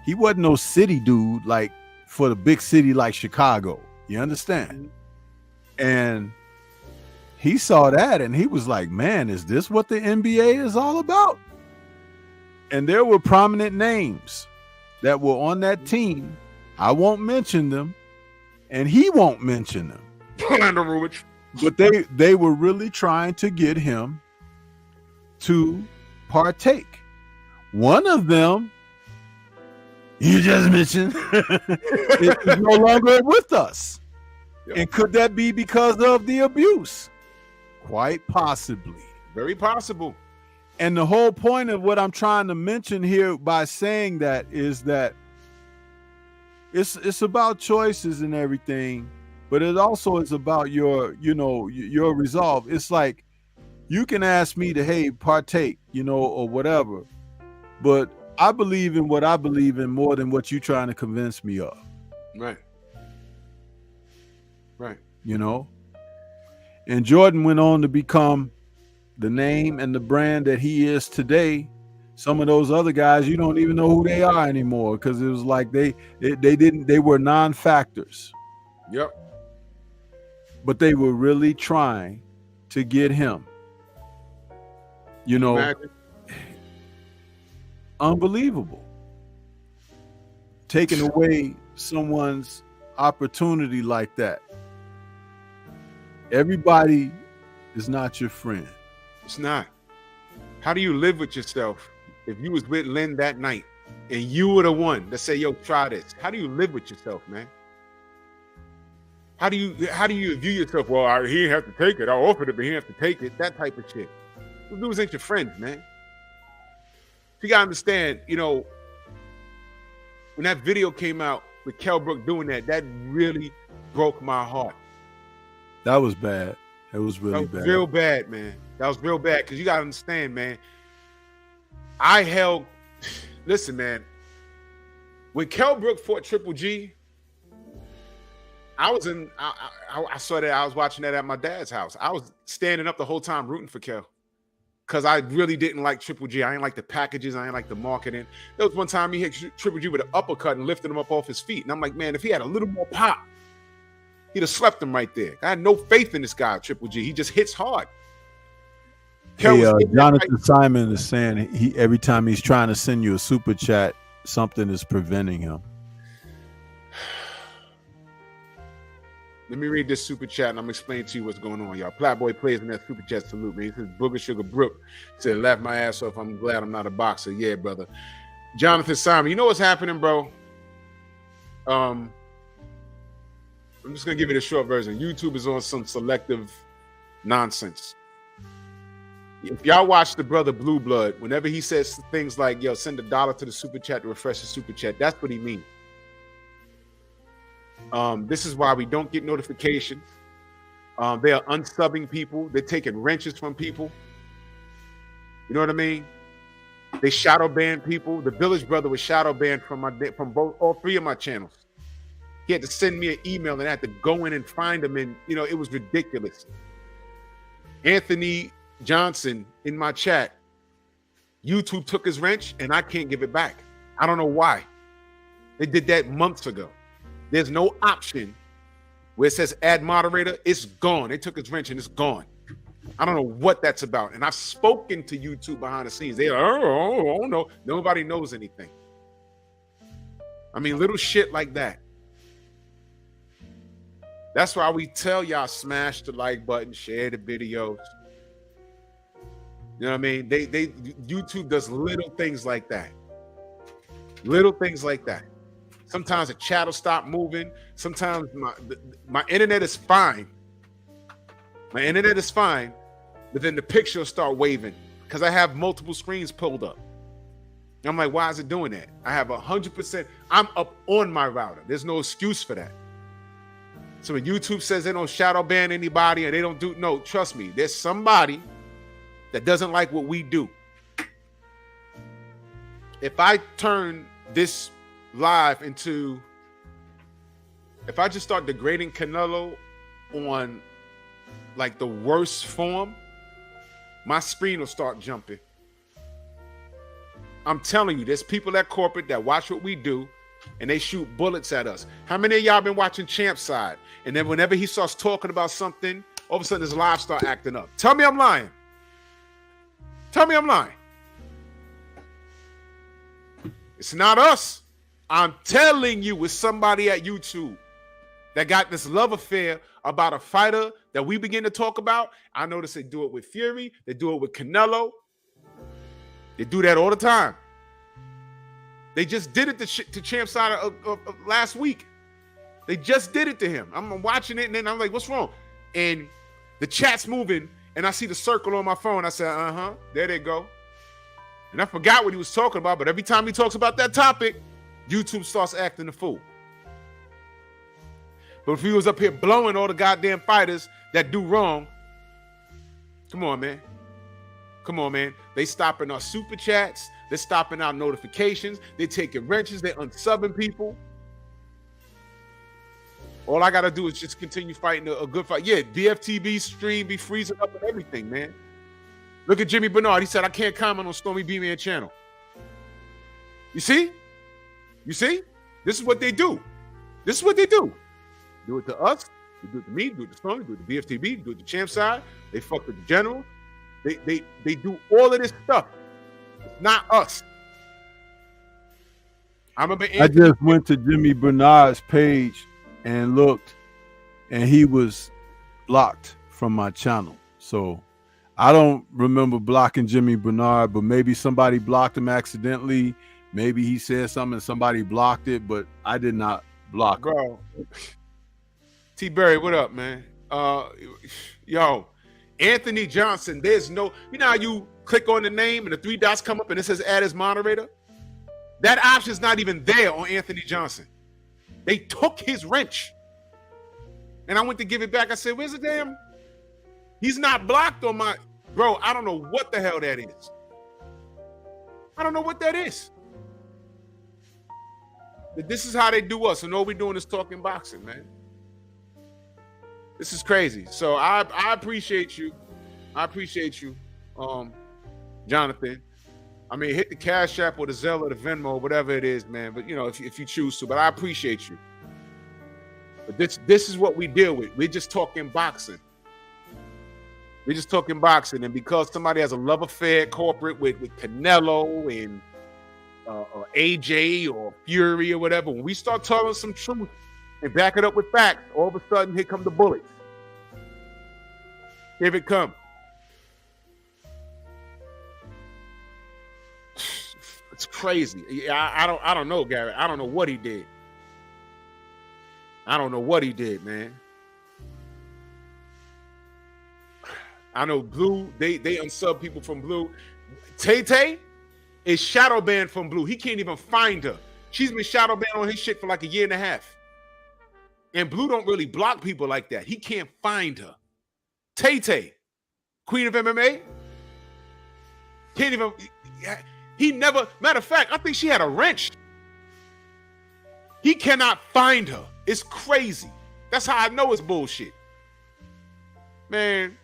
he wasn't no city dude like for the big city like Chicago. You understand? Mm-hmm. And he saw that and he was like, man, is this what the NBA is all about? And there were prominent names that were on that team. I won't mention them, and he won't mention them. But they were really trying to get him to partake. One of them, you just mentioned, is no longer with us. Yep. And could that be because of the abuse? Quite possibly. Very possible. And the whole point of what I'm trying to mention here by saying that is that it's about choices and everything, but it also is about your resolve. It's like you can ask me to, hey, partake, or whatever, but I believe in what I believe in more than what you're trying to convince me of. Right. Right. And Jordan went on to become the name and the brand that he is today. Some of those other guys, you don't even know who they are anymore because it was like they were non-factors. Yep. But they were really trying to get him. Imagine. Unbelievable. Taking away someone's opportunity like that. Everybody is not your friend. It's not. How do you live with yourself if you was with Lynn that night and you were the one that say, yo, try this? How do you live with yourself, man? How do you view yourself? Well, he didn't have to take it. I offered it, but he didn't have to take it. That type of shit. Those dudes ain't your friends, man. You gotta understand, when that video came out with Kell Brook doing that really broke my heart. That was bad. It was really bad. Real bad, man. That was real bad because you gotta understand, man. Listen, man. When Kell Brook fought Triple G, I saw that. I was watching that at my dad's house. I was standing up the whole time rooting for Kell. because I really didn't like Triple G. I didn't like the packages. I didn't like the marketing. There was one time he hit Triple G with an uppercut and lifted him up off his feet. And I'm like, man, if he had a little more pop, he'd have slept him right there. I had no faith in this guy, Triple G. He just hits hard. Hey, Jonathan Simon is saying every time he's trying to send you a super chat, something is preventing him. Let me read this super chat and I'm explaining to you what's going on, y'all. Playboy plays in that super chat. Salute me. He says, Booger Sugar Brook said, laugh my ass off. I'm glad I'm not a boxer. Yeah, brother. Jonathan Simon, you know what's happening, bro? I'm just going to give you the short version. YouTube is on some selective nonsense. If y'all watch the brother Blue Blood, whenever he says things like, yo, send $1 to the super chat to refresh the super chat, that's what he means. This is why we don't get notifications. They are unsubbing people. They're taking wrenches from people. You know what I mean? They shadow ban people. The Village Brother was shadow banned from all three of my channels. He had to send me an email and I had to go in and find him. And, you know, it was ridiculous. Anthony Johnson in my chat, YouTube took his wrench and I can't give it back. I don't know why. They did that months ago. There's no option where it says add moderator. It's gone. They took his wrench and it's gone. I don't know what that's about. And I've spoken to YouTube behind the scenes. They're oh no. Nobody knows anything. I mean, little shit like that. That's why we tell y'all smash the like button, share the videos. You know what I mean? YouTube does little things like that. Little things like that. Sometimes the chat will stop moving. Sometimes my internet is fine. My internet is fine, but then the picture will start waving because I have multiple screens pulled up. I'm like, why is it doing that? I have 100%. I'm up on my router. There's no excuse for that. So when YouTube says they don't shadow ban anybody and they don't do, no, trust me, there's somebody that doesn't like what we do. If I turn this live into, if I just start degrading Canelo on like the worst form, my screen will start jumping. I'm telling you, there's people at corporate that watch what we do and they shoot bullets at us. How many of y'all been watching Champ Side? And then whenever he starts talking about something, all of a sudden his live start acting up. Tell me I'm lying. Tell me I'm lying. It's not us. I'm telling you, it's somebody at YouTube that got this love affair about a fighter that we begin to talk about. I notice they do it with Fury. They do it with Canelo. They do that all the time. They just did it to Champ Side of last week. They just did it to him. I'm watching it, and then I'm like, what's wrong? And the chat's moving, and I see the circle on my phone. I said, there they go. And I forgot what he was talking about, but every time he talks about that topic, YouTube starts acting the fool. But if he was up here blowing all the goddamn fighters that do wrong, come on, man. Come on, man. They stopping our super chats. They're stopping our notifications. They're taking wrenches. They're unsubbing people. All I got to do is just continue fighting a good fight. Yeah, BFTB stream be freezing up and everything, man. Look at Jimmy Bernard. He said, I can't comment on Stormy B-Man channel. You see? You see? This is what they do. This is what they do. Do it to us. They do it to me. Do it to Stormy. Do it to BFTB. Do it to Champ Side. They fuck with the general. They do all of this stuff. It's not us. I remember I just went to Jimmy Bernard's page and looked, and he was blocked from my channel. So I don't remember blocking Jimmy Bernard, but maybe somebody blocked him accidentally. Maybe he said something and somebody blocked it, but I did not block him. Bro. T. Berry, what up, man? Yo, Anthony Johnson, there's no, you know how you click on the name and the 3 dots come up and it says add as moderator? That option's not even there on Anthony Johnson. They took his wrench. And I went to give it back. I said, where's the damn? He's not blocked on my, bro, I don't know what the hell that is. I don't know what that is. This is how they do us. And all we're doing is talking boxing, man. This is crazy. So I appreciate you. I appreciate you. Jonathan. I mean, hit the Cash App or the Zelle or the Venmo, whatever it is, man. But you know, if you choose to. But I appreciate you. But this is what we deal with. We're just talking boxing. We're just talking boxing, and because somebody has a love affair corporate with Canelo and or AJ or Fury or whatever, when we start telling some truth and back it up with facts, all of a sudden here come the bullets. Here it come. It's crazy. I don't know, Gary. I don't know what he did. I don't know what he did, man. I know Blue, they unsub people from Blue. Tay is shadow banned from Blue. He can't even find her. She's been shadow banned on his shit for like a year and a half. And Blue don't really block people like that. He can't find her. Tay, Queen of MMA, can't even, he never, matter of fact, I think she had a wrench. He cannot find her. It's crazy. That's how I know it's bullshit. Man.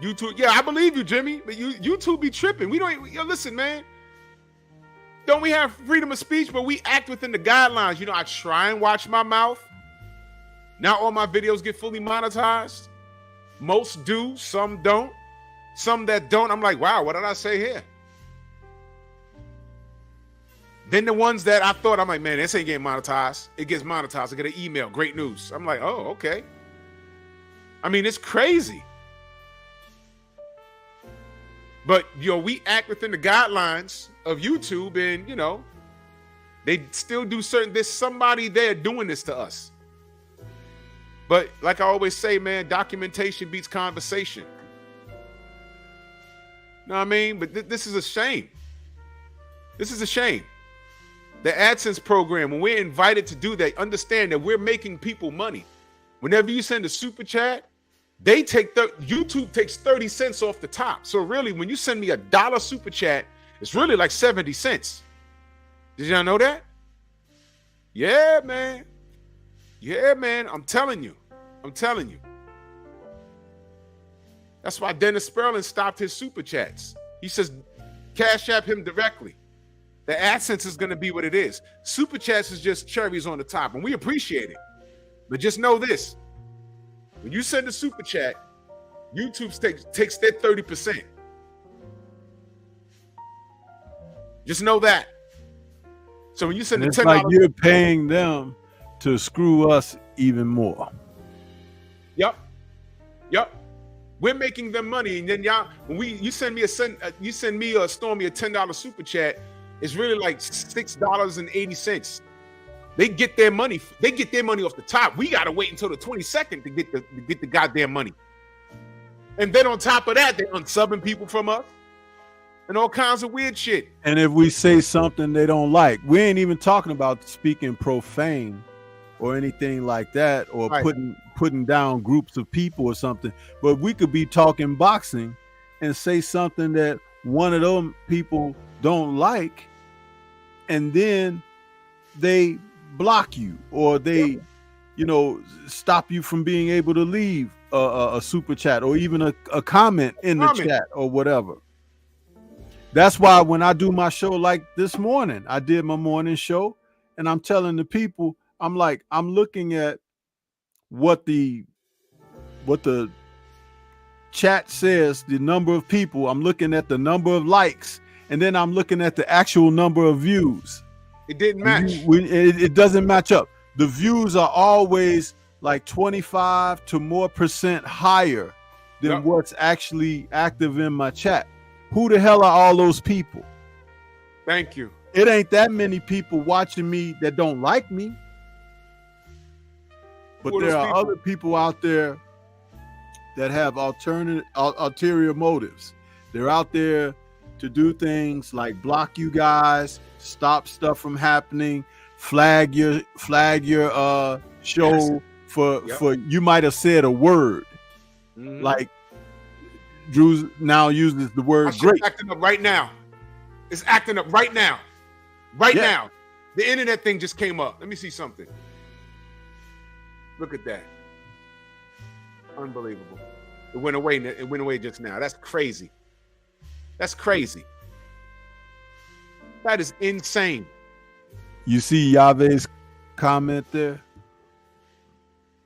YouTube, yeah, I believe you, Jimmy, but YouTube be tripping. We don't, listen, man. Don't we have freedom of speech, but we act within the guidelines? You know, I try and watch my mouth. Not all my videos get fully monetized. Most do, some don't. Some that don't, I'm like, wow, what did I say here? Then the ones that I thought, I'm like, man, this ain't getting monetized. It gets monetized. I get an email, great news. I'm like, oh, okay. I mean, it's crazy. But, you know, we act within the guidelines of YouTube and, you know, they still do there's somebody there doing this to us. But like I always say, man, documentation beats conversation. Know what I mean? But this is a shame. This is a shame. The AdSense program, when we're invited to do that, understand that we're making people money. Whenever you send a super chat, they take YouTube takes 30 cents off the top. So really, when you send me $1 super chat, it's really like 70 cents. Did y'all know that? Yeah, man. Yeah, man. I'm telling you. That's why Dennis Sperling stopped his super chats. He says, Cash App him directly. The AdSense is going to be what it is. Super chats is just cherries on the top, and we appreciate it. But just know this. When you send a super chat, YouTube takes their 30%. Just know that. So when you send it's $10, like you're paying them to screw us even more. Yep. We're making them money, and then y'all, when you send me or Stormy a $10 super chat, it's really like $6.80. They get their money. They get their money off the top. We gotta wait until the 22nd to get the goddamn money. And then on top of that, they're unsubbing people from us and all kinds of weird shit. And if we say something they don't like, we ain't even talking about speaking profane or anything like that, or right. putting down groups of people or something. But we could be talking boxing and say something that one of them people don't like, and then they block you, or they, stop you from being able to leave a super chat or even a comment in the chat or whatever. That's why when I do my show, like this morning, I did my morning show, and I'm telling the people, I'm like, I'm looking at what the chat says, the number of people. I'm looking at the number of likes, and then I'm looking at the actual number of views. It didn't match. It doesn't match up. The views are always like 25 to more % higher than what's actually active in my chat. Who the hell are all those people? Thank you. It ain't that many people watching me that don't like me. But there are other people out there that have ulterior motives. They're out there to do things like block you guys, stop stuff from happening, flag your show for you might have said a word. Mm-hmm. Like Drew now uses the word great. Acting up right now. It's acting up right now. Now. The internet thing just came up. Let me see something. Look at that. Unbelievable. It went away. It went away just now. That's crazy. That's crazy. That is insane. You see Yave's comment there?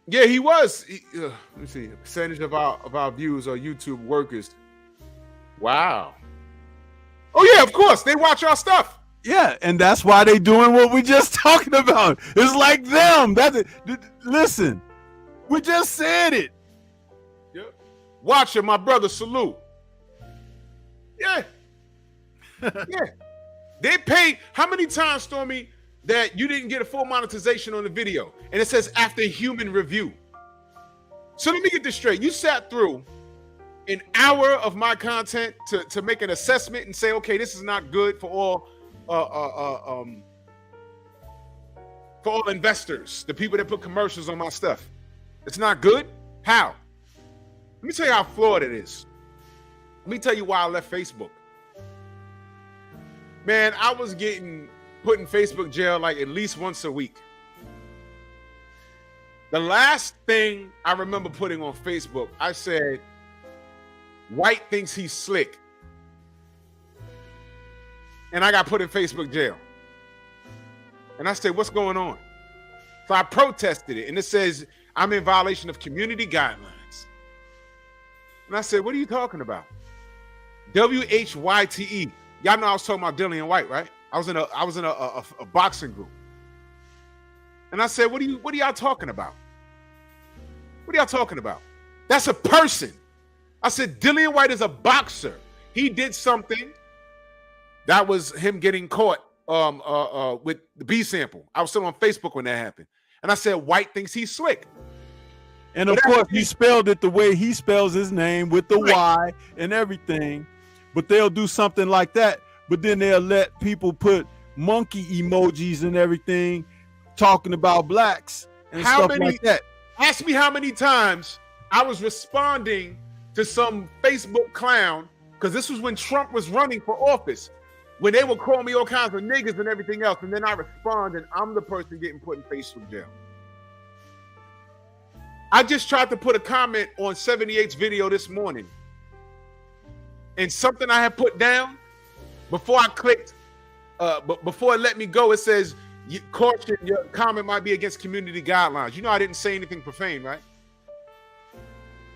Yeah, he was. Let me see. A percentage of our views are YouTube workers. Wow. Oh yeah, of course they watch our stuff. Yeah, and that's why they doing what we just talking about. It's like them. That's it. Listen, we just said it. Yeah. Watching my brother salute. Yeah. Yeah. They paid how many times, Stormy, that you didn't get a full monetization on the video? And it says after human review. So let me get this straight. You sat through an hour of my content to make an assessment and say, okay, this is not good for all investors, the people that put commercials on my stuff. It's not good? How? Let me tell you how flawed it is. Let me tell you why I left Facebook. Man, I was getting put in Facebook jail like at least once a week. The last thing I remember putting on Facebook, I said, White thinks he's slick. And I got put in Facebook jail. And I said, what's going on? So I protested it. And it says, I'm in violation of community guidelines. And I said, what are you talking about? WHYTE. Y'all know I was talking about Dillian White, right? I was in a boxing group. And I said, what are y'all talking about? What are y'all talking about? That's a person. I said, Dillian White is a boxer. He did something. That was him getting caught with the B sample. I was still on Facebook when that happened. And I said, White thinks he's slick. And of course, he spelled it the way he spells his name with the Y and everything. But they'll do something like that. But then they'll let people put monkey emojis and everything talking about blacks and stuff like that. Ask me how many times I was responding to some Facebook clown, because this was when Trump was running for office, when they would call me all kinds of niggas and everything else, and then I respond and I'm the person getting put in Facebook jail. I just tried to put a comment on 78's video this morning, and something I had put down before I clicked, before it let me go, it says, caution, your comment might be against community guidelines. You know I didn't say anything profane, right?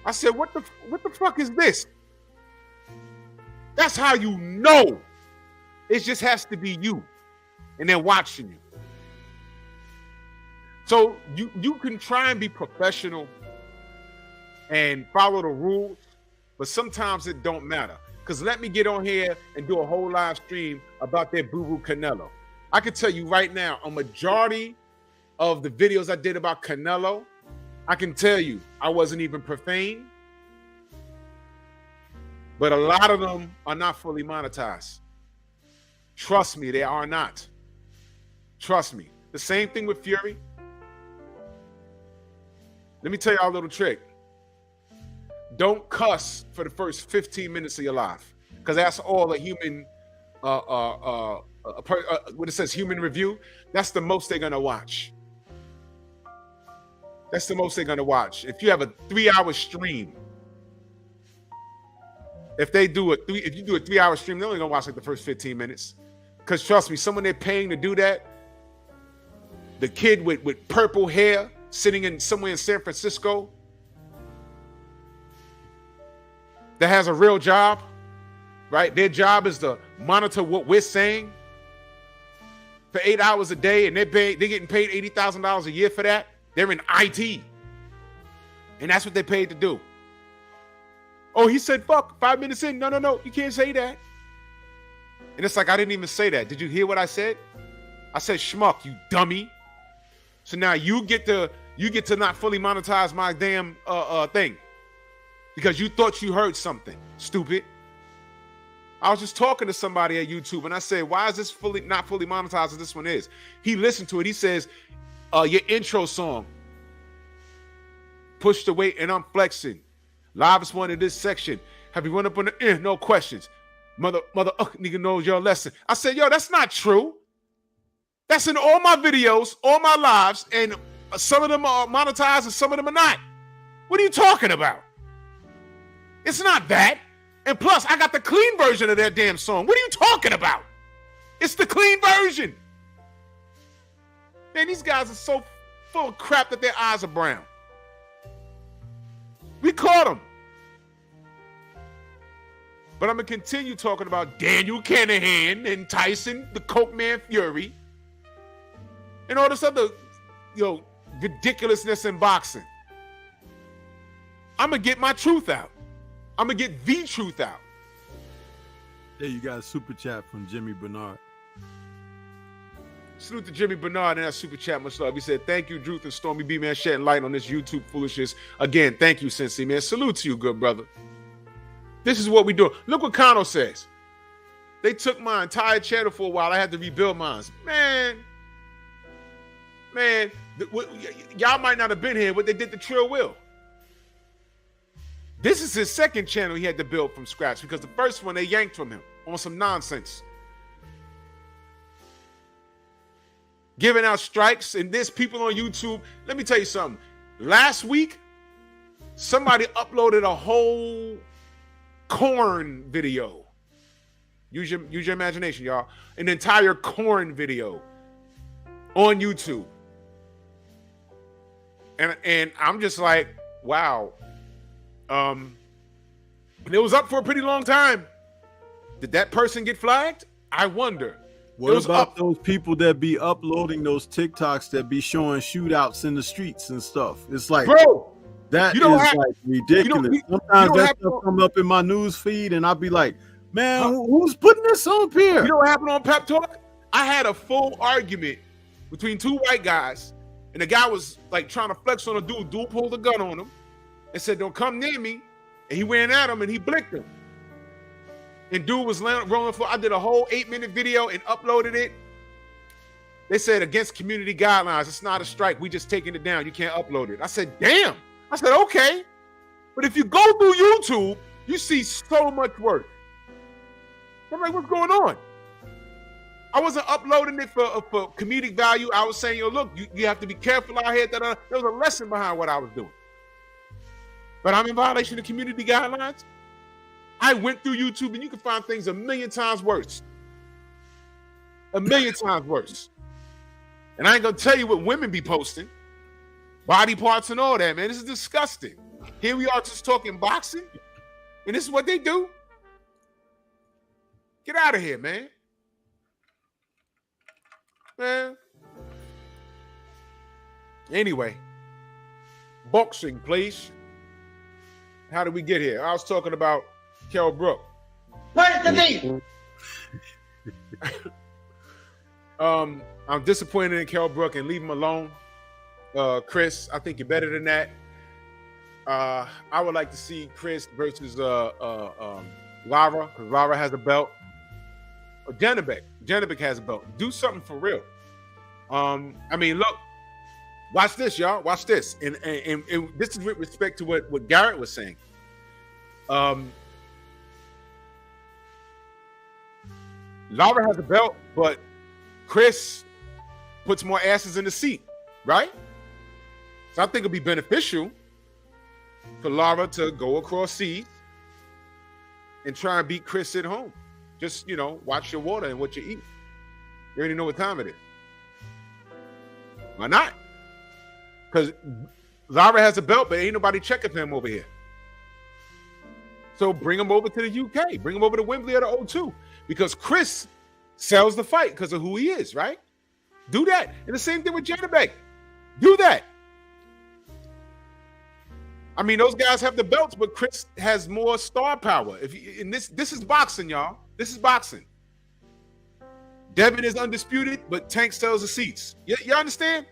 I said, what the fuck is this? That's how you know. It just has to be you. And they're watching you. So you can try and be professional and follow the rules, but sometimes it don't matter. Because let me get on here and do a whole live stream about their boo-boo Canelo. I can tell you right now, a majority of the videos I did about Canelo, I can tell you I wasn't even profane. But a lot of them are not fully monetized. Trust me, they are not. Trust me. The same thing with Fury. Let me tell you a little trick. Don't cuss for the first 15 minutes of your life, because that's all a human, when it says human review, that's the most they're gonna watch. That's the most they're gonna watch. If you have a 3-hour stream, if you do a 3-hour stream, they're only gonna watch like the first 15 minutes. Because trust me, someone they're paying to do that, the kid with purple hair sitting in somewhere in San Francisco that has a real job, right? Their job is to monitor what we're saying for 8 hours a day, and they're getting paid $80,000 a year for that. They're in IT, and that's what they're paid to do. Oh, he said, fuck, 5 minutes in. No, you can't say that. And it's like, I didn't even say that. Did you hear what I said? I said, schmuck, you dummy. So now you get to not fully monetize my damn thing because you thought you heard something, stupid. I was just talking to somebody at YouTube, and I said, why is this not fully monetized as this one is? He listened to it. He says, your intro song, push the weight and I'm flexing. Livest one in this section. Have you run up on the no questions. Mother, nigga knows your lesson. I said, yo, that's not true. That's in all my videos, all my lives, and some of them are monetized and some of them are not. What are you talking about? It's not that. And plus, I got the clean version of that damn song. What are you talking about? It's the clean version. Man, these guys are so full of crap that their eyes are brown. We caught them. But I'm going to continue talking about Daniel Kanahan and Tyson, the Coke Man Fury, and all this other, ridiculousness in boxing. I'm going to get my truth out. I'm going to get the truth out. Hey, you got a super chat from Jimmy Bernard. Salute to Jimmy Bernard and that super chat, much love. He said, thank you, Druth and Stormy B, man, shedding light on this YouTube foolishness. Again, thank you, Sensei, man. Salute to you, good brother. This is what we do. Look what Kano says. They took my entire channel for a while. I had to rebuild mine. Man, y'all might not have been here, but they did the Trill Will. This is his second channel he had to build from scratch because the first one they yanked from him on some nonsense. Giving out strikes, and there's people on YouTube. Let me tell you something. Last week, somebody uploaded a whole corn video. Use your imagination, y'all. An entire corn video on YouTube. And I'm just like, wow. And it was up for a pretty long time. Did that person get flagged? I wonder. What about those people that be uploading those TikToks that be showing shootouts in the streets and stuff? It's like, bro, that is like ridiculous. Sometimes that stuff come up in my news feed and I'll be like, man, who's putting this up here? You know what happened on Pep Talk? I had a full argument between two white guys, and the guy was like trying to flex on a dude. Dude pulled a gun on him and said, don't come near me. And he ran at him and he blicked him. And dude was rolling for, I did a whole 8-minute video and uploaded it. They said against community guidelines, it's not a strike. We just taking it down. You can't upload it. I said, damn. I said, okay. But if you go through YouTube, you see so much work. I'm like, what's going on? I wasn't uploading it for comedic value. I was saying, look, you have to be careful out here. There was a lesson behind what I was doing. But I'm in violation of community guidelines. I went through YouTube and you can find things a million times worse. A million times worse. And I ain't gonna tell you what women be posting. Body parts and all that, man. This is disgusting. Here we are just talking boxing. And this is what they do. Get out of here, man. Man. Anyway. Boxing, please. How did we get here? I was talking about Kell Brook. Where's the beef? I'm disappointed in Kell Brook and leave him alone. Chris, I think you're better than that. I would like to see Chris versus Lara, because Lara has a belt. Or Janabek has a belt. Do something for real. I mean, look, watch this, y'all. Watch this. And this is with respect to what Garrett was saying. Lara has a belt, but Chris puts more asses in the seat, right? So I think it'd be beneficial for Lara to go across seas and try and beat Chris at home. Just, watch your water and what you eat. You already know what time it is. Why not? Because Lara has a belt, but ain't nobody checking for him over here. So bring him over to the UK. Bring him over to Wembley or the O2. Because Chris sells the fight because of who he is, right? Do that. And the same thing with Janabek. Do that. I mean, those guys have the belts, but Chris has more star power. This is boxing, y'all. This is boxing. Devin is undisputed, but Tank sells the seats. You understand?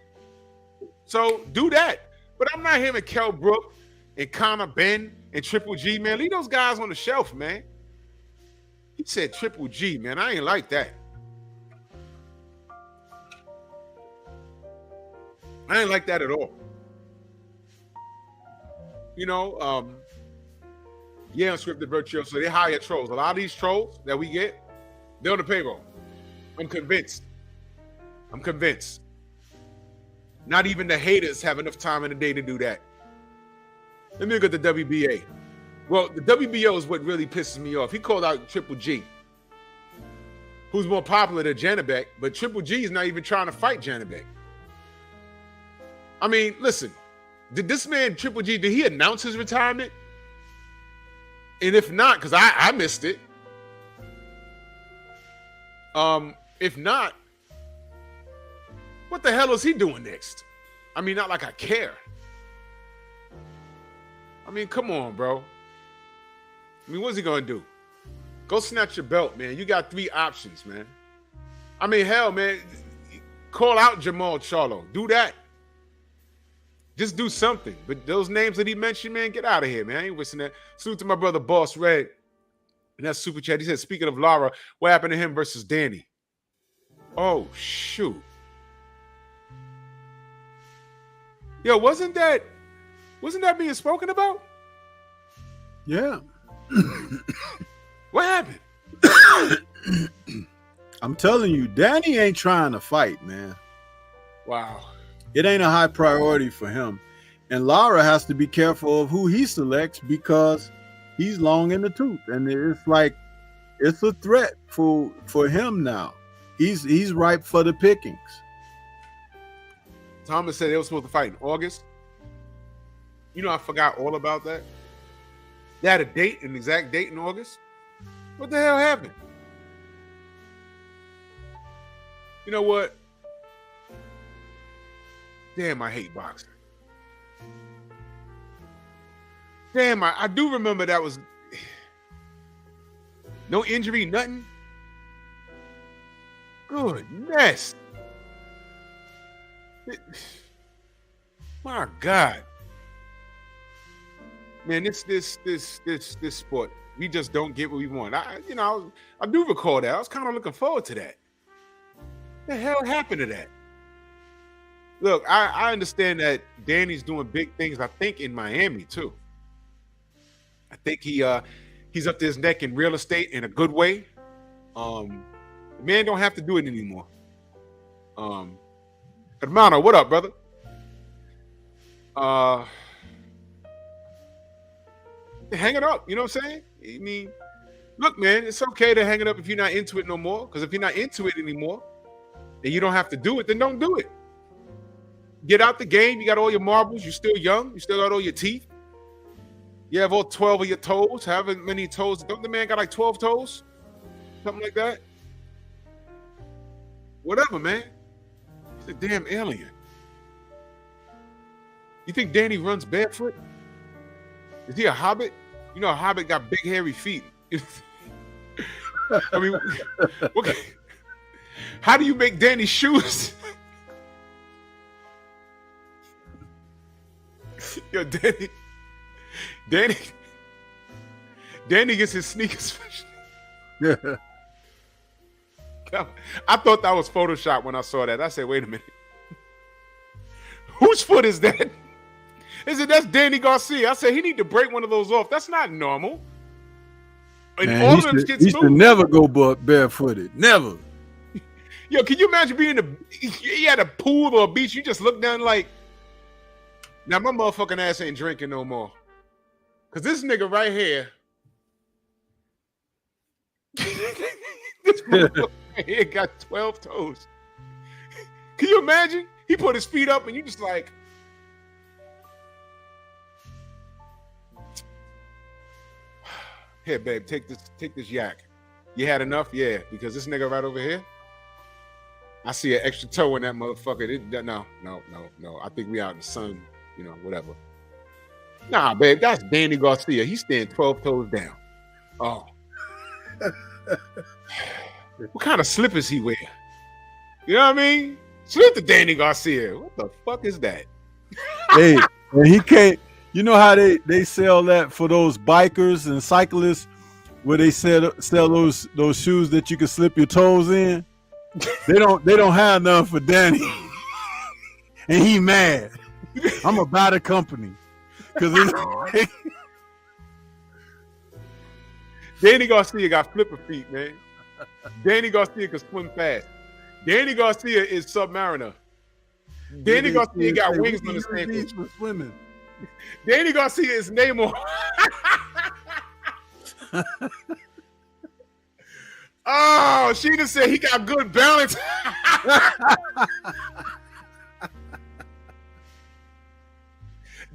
So do that. But I'm not hearing Kell Brook and Conor Ben and Triple G, man. Leave those guys on the shelf, man. He said Triple G, man. I ain't like that. I ain't like that at all. Unscripted virtuoso, they hire trolls. A lot of these trolls that we get, they're on the payroll. I'm convinced. Not even the haters have enough time in the day to do that. Let me look at the WBA. Well, the WBO is what really pisses me off. He called out Triple G, who's more popular than Janabek, but Triple G is not even trying to fight Janabek. I mean, listen, did this man, Triple G, did he announce his retirement? And if not, because I missed it. If not, what the hell is he doing next? I mean, not like I care. I mean, come on, bro. I mean, what's he gonna do? Go snatch your belt, man. You got 3 options, man. I mean, hell, man, call out Jamal Charlo. Do that. Just do something. But those names that he mentioned, man, get out of here, man. I ain't listening to that. Salute to my brother, Boss Red. And that's super chat. He said, speaking of Lara, what happened to him versus Danny? Oh, shoot. Yo, wasn't that being spoken about? Yeah. What happened? I'm telling you, Danny ain't trying to fight, man. Wow. It ain't a high priority for him. And Lara has to be careful of who he selects because he's long in the tooth. And it's like, it's a threat for him now. He's ripe for the pickings. Thomas said they were supposed to fight in August. You know, I forgot all about that. They had a date, an exact date in August. What the hell happened? You know what? Damn, I hate boxing. Damn, I do remember that was no injury, nothing. Goodness. My God. Man, this sport, we just don't get what we want. I do recall that. I was kind of looking forward to that. What the hell happened to that? Look, I understand that Danny's doing big things, I think, in Miami, too. I think he's up to his neck in real estate in a good way. The man don't have to do it anymore. Hermano, what up, brother? Hang it up, you know what I'm saying? I mean, look, man, it's okay to hang it up if you're not into it no more. Because if you're not into it anymore, and you don't have to do it, then don't do it. Get out the game. You got all your marbles. You're still young. You still got all your teeth. You have all 12 of your toes. However many toes. Don't the man got like 12 toes? Something like that. Whatever, man. He's a damn alien. You think Danny runs barefoot? Is he a hobbit? You know, a hobbit got big, hairy feet. I mean, okay. How do you make Danny shoes? Yo, Danny gets his sneakers. Yeah. I thought that was Photoshop when I saw that. I said, wait a minute. Whose foot is that? That's Danny Garcia. I said, he need to break one of those off. That's not normal. And Man, all of them kids he should never go barefooted. Never. Yo, can you imagine being you at a pool or a beach, you just look down like, now my motherfucking ass ain't drinking no more. Cause this nigga right here, this motherfucker right here got 12 toes. Can you imagine? He put his feet up and you just like, here, babe, take this yak. You had enough? Yeah, because this nigga right over here, I see an extra toe in that motherfucker. No. I think we out in the sun, you know, whatever. Nah, babe, that's Danny Garcia. He's staying 12 toes down. Oh. What kind of slippers he wear? You know what I mean? Salute to Danny Garcia. What the fuck is that? Hey, and he can't. You know how they sell that for those bikers and cyclists, where they sell those shoes that you can slip your toes in. They don't have none for Danny, and he mad. I'm gonna buy the company because Danny Garcia got flipper feet, man. Danny Garcia can swim fast. Danny Garcia is Submariner. Danny Garcia got wings on his ankles for swimming. Danny Garcia is Namor. Oh, she just said he got good balance.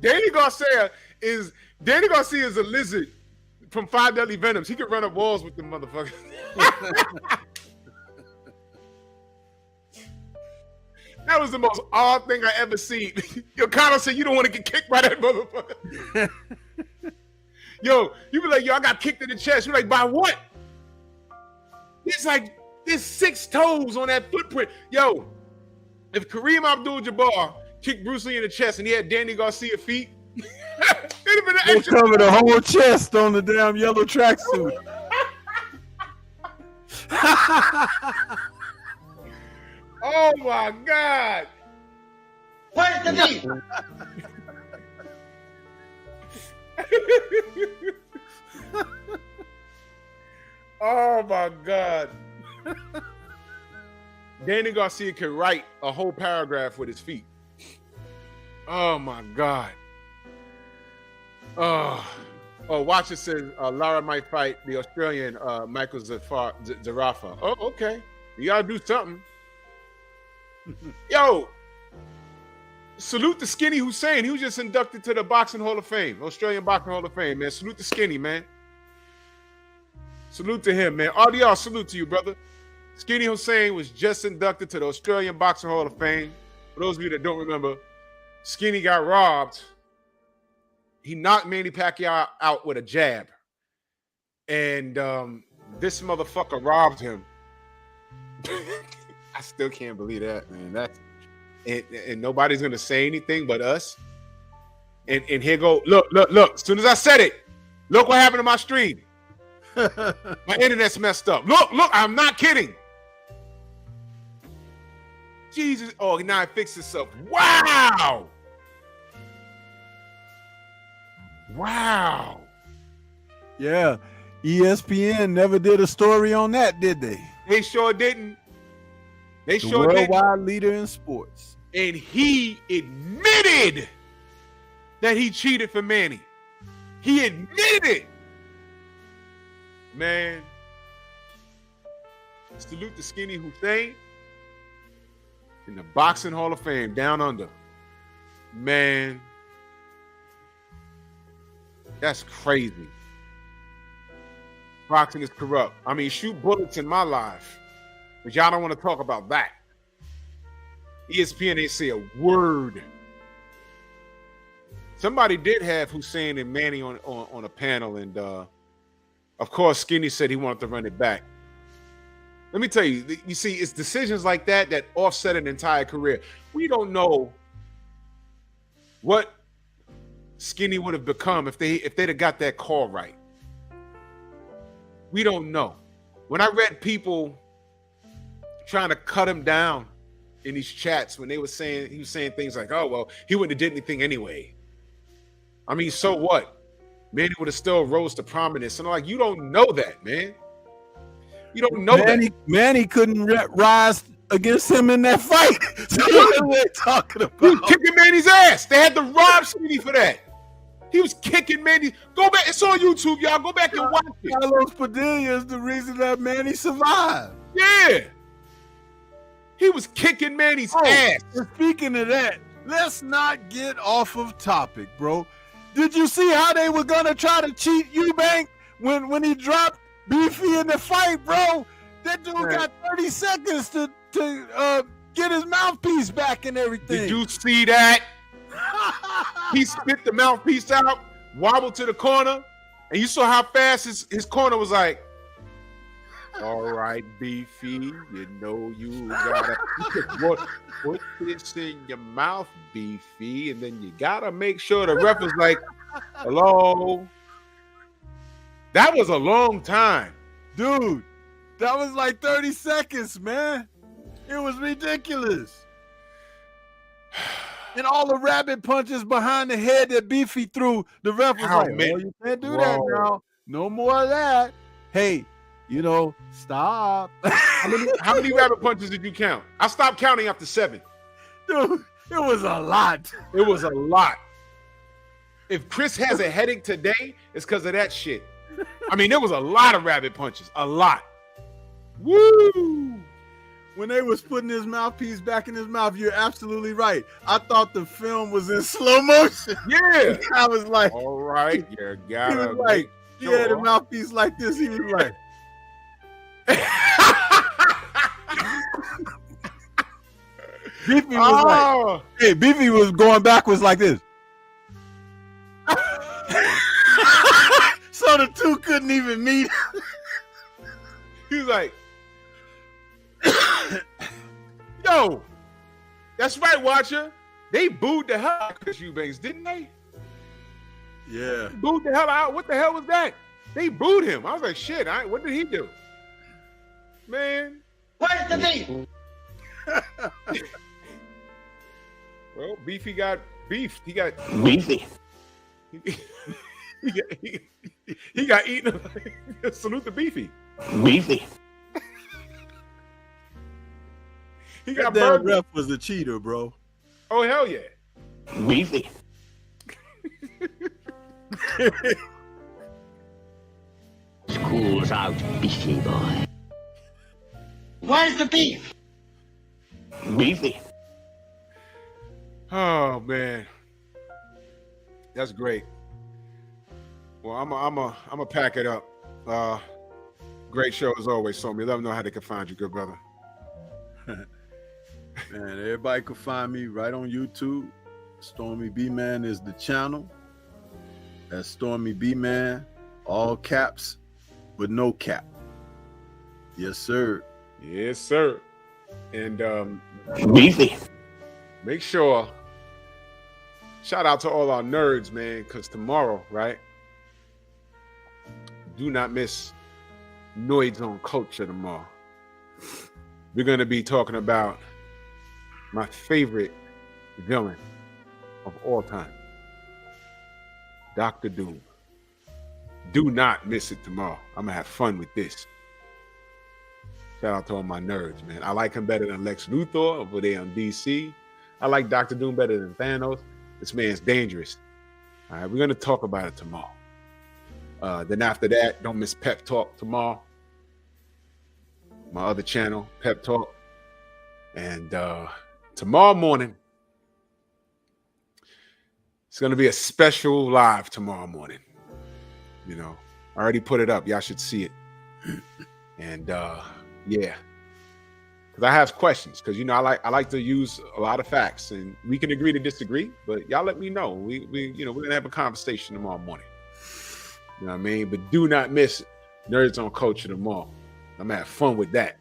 Danny Garcia is a lizard from Five Deadly Venoms. He could run up walls with the motherfucker. That was the most odd thing I ever seen. Yo, Connor said you don't want to get kicked by that motherfucker. Yo, you be like, yo, I got kicked in the chest. You're like, by what? There's 6 toes on that footprint. Yo, if Kareem Abdul-Jabbar kicked Bruce Lee in the chest and he had Danny Garcia feet, it'd have been an They extra. covered the whole chest on the damn yellow tracksuit. Oh my God. Where's the knee? Oh my God. Danny Garcia could write a whole paragraph with his feet. Oh my God. Oh, watch it says Lara might fight the Australian Michael Zarafa. Oh, okay. You gotta do something. Yo, salute the Skinny Hussein. He was just inducted to the Boxing Hall of Fame, Australian Boxing Hall of Fame, man. Salute the Skinny, man. Salute to him, man. RDR, salute to you, brother. Skinny Hussein was just inducted to the Australian Boxing Hall of Fame. For those of you that don't remember, Skinny got robbed. He knocked Manny Pacquiao out with a jab. And this motherfucker robbed him. I still can't believe that, man. And nobody's gonna say anything but us. And here go, look. As soon as I said it, look what happened to my stream. My internet's messed up. Look, I'm not kidding. Jesus. Oh, now it fixed itself. Wow. Yeah. ESPN never did a story on that, did they? They sure didn't. They The sure didn't. worldwide leader in sports. And he admitted that he cheated for Manny. He admitted it. Man. Salute the Skinny Hussein in the Boxing Hall of Fame down under. Man. That's crazy. Boxing is corrupt. I mean, shoot bullets in my life. But y'all don't want to talk about that. ESPN ain't say a word. Somebody did have Hussein and Manny on a panel, and of course, Skinny said he wanted to run it back. Let me tell you, you see, it's decisions like that that offset an entire career. We don't know what Skinny would have become if they'd have got that call right. We don't know. When I read people trying to cut him down in these chats when he was saying things like, oh, well, he wouldn't have did anything anyway. I mean, so what? Manny would have still rose to prominence. And I'm like, you don't know that, man. You don't know that. Manny couldn't rise against him in that fight. So what are we talking about? He was kicking Manny's ass. They had to rob Skinny for that. He was kicking Manny. Go back. It's on YouTube, y'all. Go back and watch it. Carlos Padilla is the reason that Manny survived. Yeah. He was kicking Manny's ass. And speaking of that, let's not get off of topic, bro. Did you see how they were gonna try to cheat Eubank when he dropped Beefy in the fight, bro? That dude got 30 seconds to get his mouthpiece back and everything. Did you see that? He spit the mouthpiece out, wobbled to the corner, and you saw how fast his corner was like, all right, Beefy, you know you gotta put this in your mouth, Beefy, and then you gotta make sure the ref was like, hello. That was a long time. Dude, that was like 30 seconds, man. It was ridiculous. And all the rabbit punches behind the head that Beefy threw, the ref was like, oh, you can't do that now. No more of that. Hey, you know, stop. How many rabbit punches did you count? I stopped counting after 7. Dude, it was a lot. It was a lot. If Chris has a headache today, it's because of that shit. I mean, there was a lot of rabbit punches. A lot. Woo! When they was putting his mouthpiece back in his mouth, you're absolutely right. I thought the film was in slow motion. Yeah. I was like, All right. You he gotta was like, he had a sure. mouthpiece like this. He was like, Beefy was like, hey, Beefy was going backwards like this. So the two couldn't even meet. He was like, yo, that's right, Watcher. They booed the hell out of Chris Eubanks, didn't they? Yeah. Booed the hell out. What the hell was that? They booed him. I was like, shit, what did he do? Man. Where's the beef? Well, Beefy got beefed. He got Beefy. he got eaten. Salute to Beefy. Beefy. He That got damn burned. ref was a cheater, bro. Oh, hell yeah. Beefy. School's out, Beefy boy. Where's the beef? Beefy. Oh man, that's great. Well, I'm a pack it up. Great show as always, Somi. Let them know how they can find you, good brother. Man, everybody can find me right on YouTube. Stormy B Man is the channel. That's Stormy B Man, all caps, with no cap. Yes, sir. Yes, sir. And Beefy. make sure, shout out to all our nerds, man, because tomorrow, right? Do not miss Noids on Culture tomorrow. We're going to be talking about my favorite villain of all time, Dr. Doom. Do not miss it tomorrow. I'm going to have fun with this. Shout out to all my nerds, man. I like him better than Lex Luthor over there on DC. I like Dr. Doom better than Thanos. This man's dangerous. All right, we're going to talk about it tomorrow. Then after that, don't miss Pep Talk tomorrow. My other channel, Pep Talk. And tomorrow morning, it's going to be a special live tomorrow morning. You know, I already put it up. Y'all should see it. And yeah, because I have questions. Because I like to use a lot of facts, and we can agree to disagree. But y'all let me know. We're gonna have a conversation tomorrow morning. You know what I mean? But do not miss Nerds on Culture tomorrow. I'm gonna have fun with that.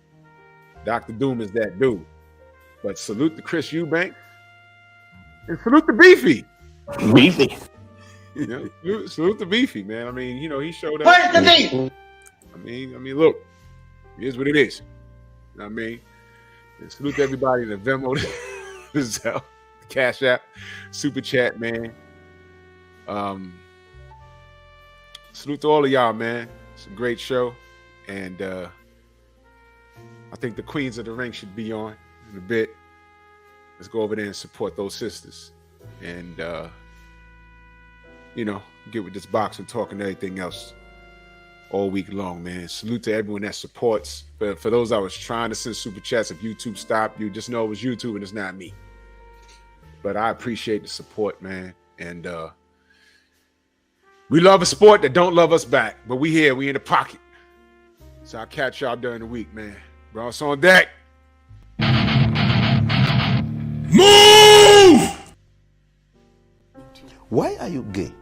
Dr. Doom is that dude. But salute to Chris Eubank and salute to Beefy. Beefy. Salute to Beefy, man. I mean, he showed up. Where's the beef? I mean, look, it is what it is. You know what I mean? And salute to everybody in the Venmo, the Zelle, the Cash App, Super Chat, man. Salute to all of y'all, man. It's a great show. And I think the Queens of the Ring should be on in a bit. Let's go over there and support those sisters. And, get with this boxing talk and everything else all week long, man. Salute to everyone that supports. But for those I was trying to send super chats, if YouTube stopped, you just know it was YouTube and it's not me. But I appreciate the support, man. And we love a sport that don't love us back. But we here, we in the pocket. So I'll catch y'all during the week, man. Bros on deck. Move! Why are you gay?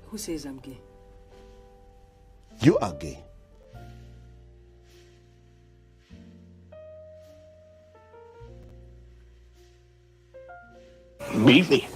Who says I'm gay? You are gay. Beefy.